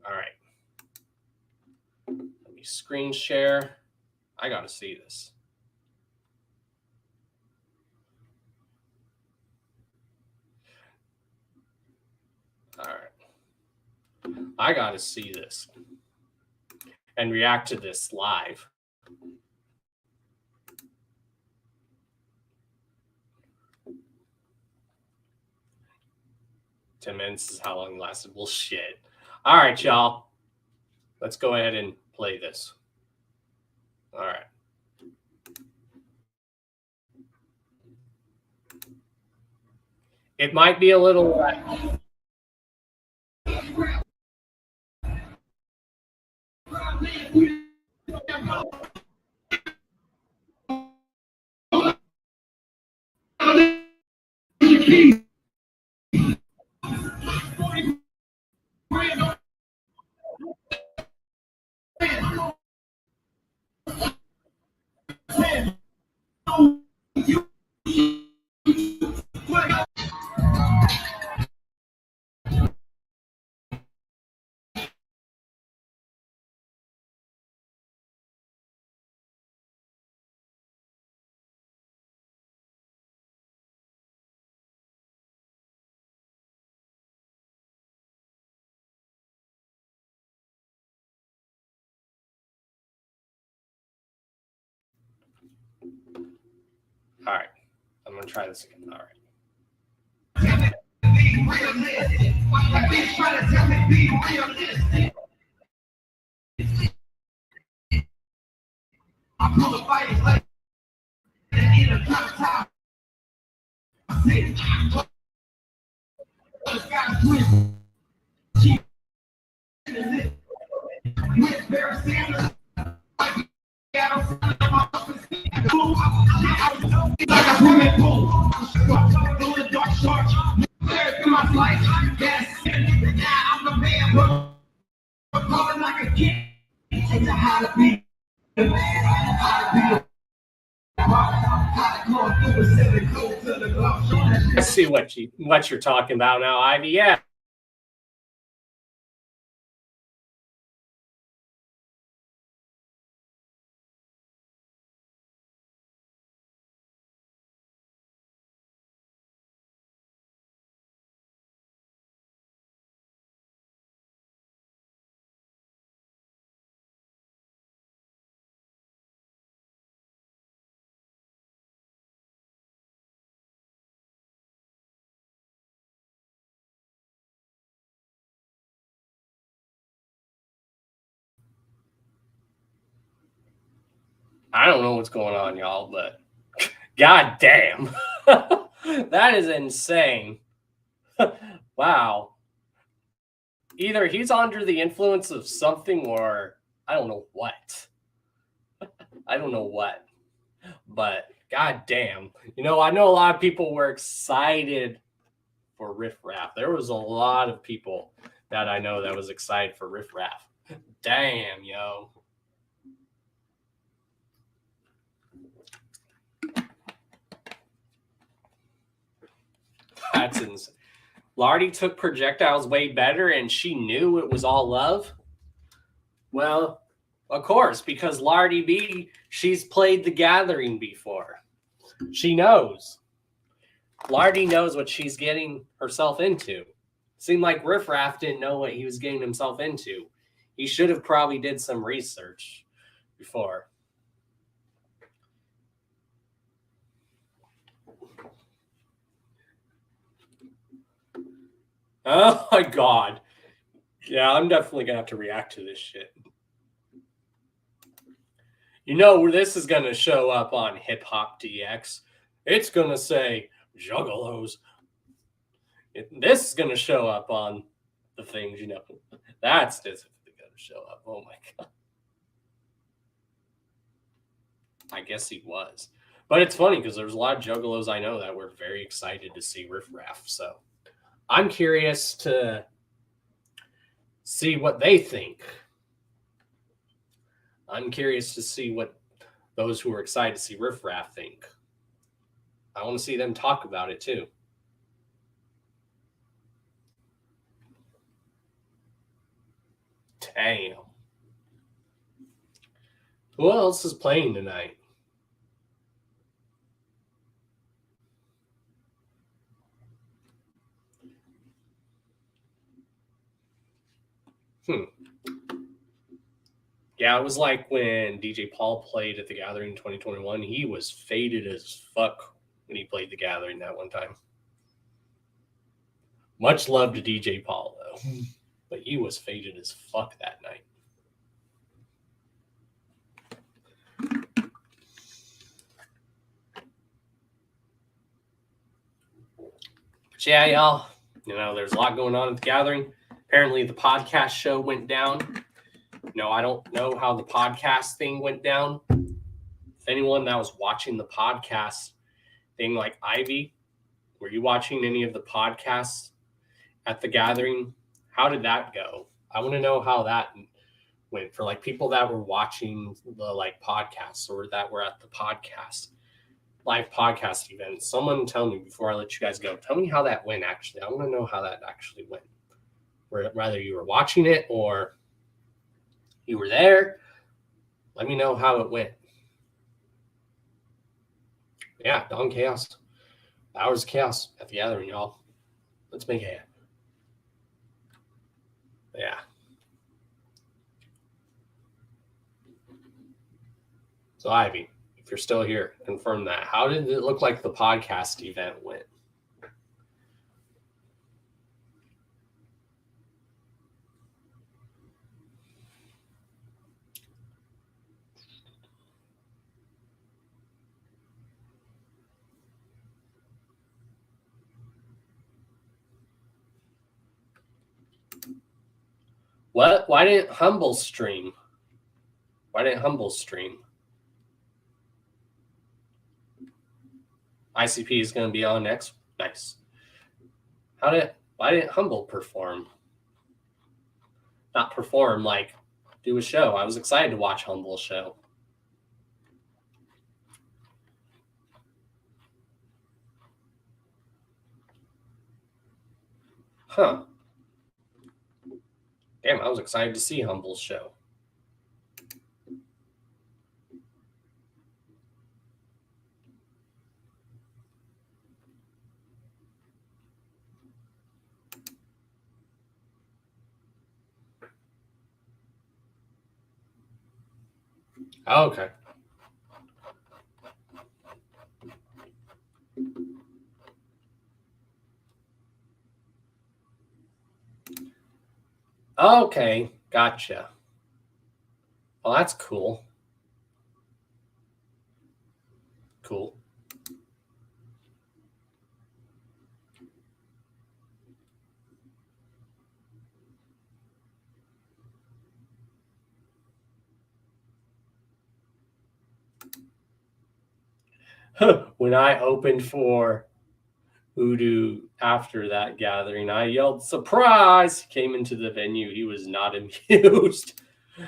Speaker 10: All right. Let me screen share. I got to see this. All right. I got to see this and react to this live. Ten minutes is how long it lasted. Well, shit. All right, y'all. Let's go ahead and play this. All right. It might be a little... All right. I'm going to try this again. All right. Let's see what you're talking about now, Ivy. Yeah. I don't know what's going on, y'all, but god damn. That is insane. Wow. Either he's under the influence of something or I don't know what. I don't know what. But god damn. You know, I know a lot of people were excited for Riff Raff. There was a lot of people that I know that was excited for Riff Raff. Damn, yo. That's insane. Lardy took projectiles way better and she knew it was all love? Well, of course, because Lardy B, she's played The Gathering before. She knows. Lardy knows what she's getting herself into. Seemed like Riff Raff didn't know what he was getting himself into. He should have probably did some research before. Oh my god. Yeah, I'm definitely going to have to react to this shit. You know, this is going to show up on Hip Hop DX. It's going to say Juggalos. This is going to show up on the things, you know. That's definitely going to show up. Oh my god. I guess he was. But it's funny because there's a lot of Juggalos I know that were very excited to see Riff Raff. So I'm curious to see what they think. I'm curious to see what those who are excited to see Riff Raff think. I want to see them talk about it too. Damn. Who else is playing tonight? Yeah, it was like when DJ Paul played at the Gathering in 2021. He was faded as fuck when he played the Gathering that one time. Much love to DJ Paul, though. But he was faded as fuck that night. But yeah, y'all, you know, there's a lot going on at the Gathering. Apparently, the podcast show went down. No, I don't know how the podcast thing went down. If anyone that was watching the podcast thing, like Ivy, were you watching any of the podcasts at the Gathering? How did that go? I want to know how that went for like people that were watching the like podcasts or that were at the podcast live podcast event. Someone tell me before I let you guys go. Tell me how that went. Actually, I want to know how that actually went. Whether you were watching it or you were there, let me know how it went. Yeah, Don Chaos. Hours of Chaos at the Gathering, y'all. Let's make it. Yeah. So, Ivy, if you're still here, confirm that. How did it look like the podcast event went? What? Why didn't Humble stream? Why didn't Humble stream? ICP is going to be on next. Nice. Why didn't Humble perform? Not perform, like do a show. I was excited to watch Humble's show. Huh. Damn, I was excited to see Humble's show. Okay. Okay, gotcha. Well, that's cool. Cool. When I opened for Udo after that gathering, I yelled, "Surprise!" He came into the venue. He was not amused.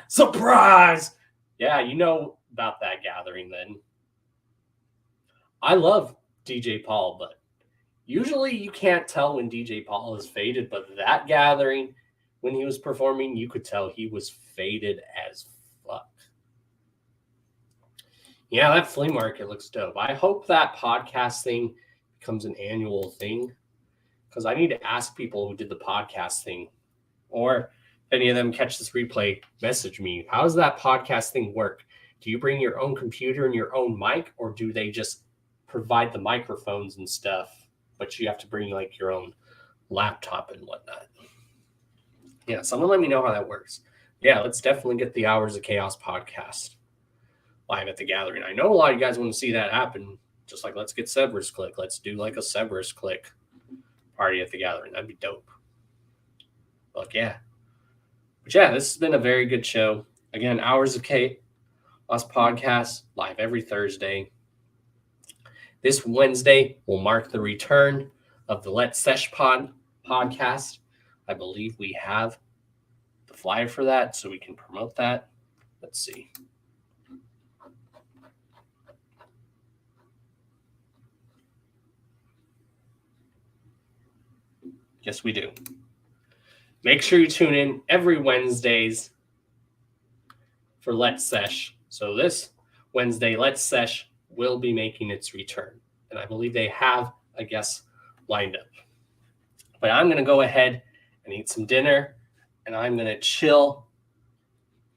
Speaker 10: Surprise! Yeah, you know about that gathering then. I love DJ Paul, but usually you can't tell when DJ Paul is faded, but that gathering, when he was performing, you could tell he was faded as fuck. Yeah, that flea market looks dope. I hope that podcast thing becomes an annual thing, because I need to ask people who did the podcast thing, or if any of them catch this replay, message me. How does that podcast thing work? Do you bring your own computer and your own mic, or do they just provide the microphones and stuff, but you have to bring like your own laptop and whatnot? Yeah, someone let me know how that works. Yeah, let's definitely get the Hours of Chaos podcast live at the gathering. I know a lot of you guys want to see that happen. Just like, let's get Severus Click. Let's do like a Severus Click party at the gathering. That'd be dope. Look, yeah. But yeah, this has been a very good show. Again, Hours of Chaos podcast live every Thursday. This Wednesday will mark the return of the Let's Sesh podcast. I believe we have the flyer for that, so we can promote that. Let's see. Yes, we do. Make sure you tune in every Wednesdays for Let's Sesh. So this Wednesday, Let's Sesh will be making its return. And I believe they have a guest lined up. But I'm going to go ahead and eat some dinner, and I'm going to chill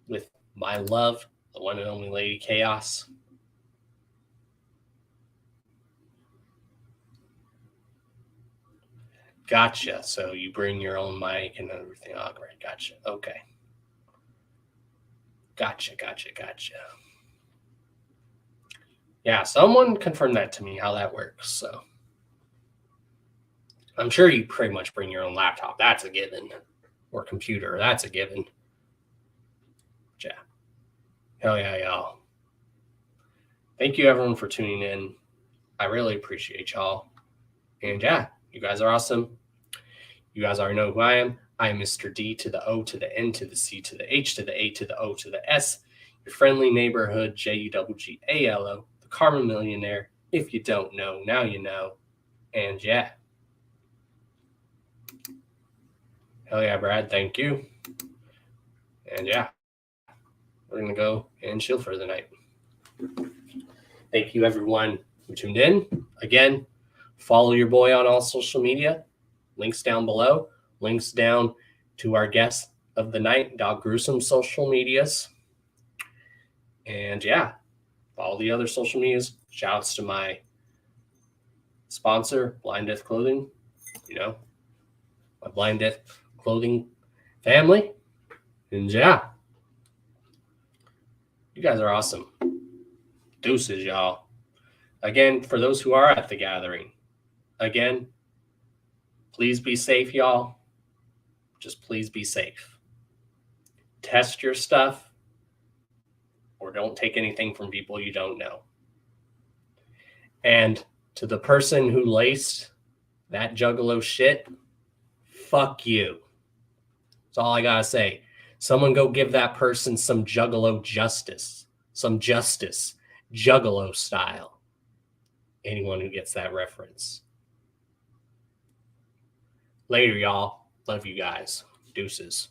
Speaker 10: with my love, the one and only Lady Chaos. Gotcha. So you bring your own mic and everything. Oh, great. Gotcha. Okay. Gotcha. Yeah, someone confirmed that to me, how that works. So I'm sure you pretty much bring your own laptop. That's a given. Or computer. That's a given. Yeah. Hell yeah, y'all. Thank you, everyone, for tuning in. I really appreciate y'all. And yeah, you guys are awesome. You guys already know who I am. I am Mr. D to the O to the N to the C to the H to the A to the O to the S. Your friendly neighborhood JUGGALO, the Karma Millionaire. If you don't know, now you know. And yeah. Hell yeah, Brad. Thank you. And yeah, we're going to go and chill for the night. Thank you, everyone who tuned in. Again, follow your boy on all social media. Links down below. Links down to our guest of the night, Dog Gruesome social medias. And yeah, follow the other social medias. Shouts to my sponsor, Blind Death Clothing. You know, my Blind Death Clothing family. And yeah, you guys are awesome. Deuces, y'all. Again, for those who are at the gathering, again, please be safe, y'all. Just please be safe. Test your stuff, or don't take anything from people you don't know. And to the person who laced that juggalo shit, fuck you. That's all I gotta say. Someone go give that person some juggalo justice. Some justice. Juggalo style. Anyone who gets that reference. Later, y'all. Love you guys. Deuces.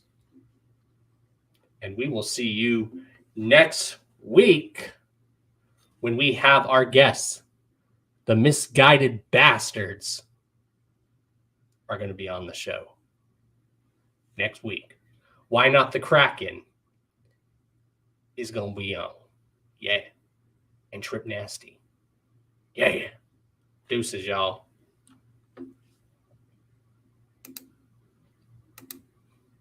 Speaker 10: And we will see you next week when we have our guests. The misguided bastards are going to be on the show next week. Why Not the Kraken is going to be on. Yeah. And Trip Nasty. Yeah. Deuces, y'all.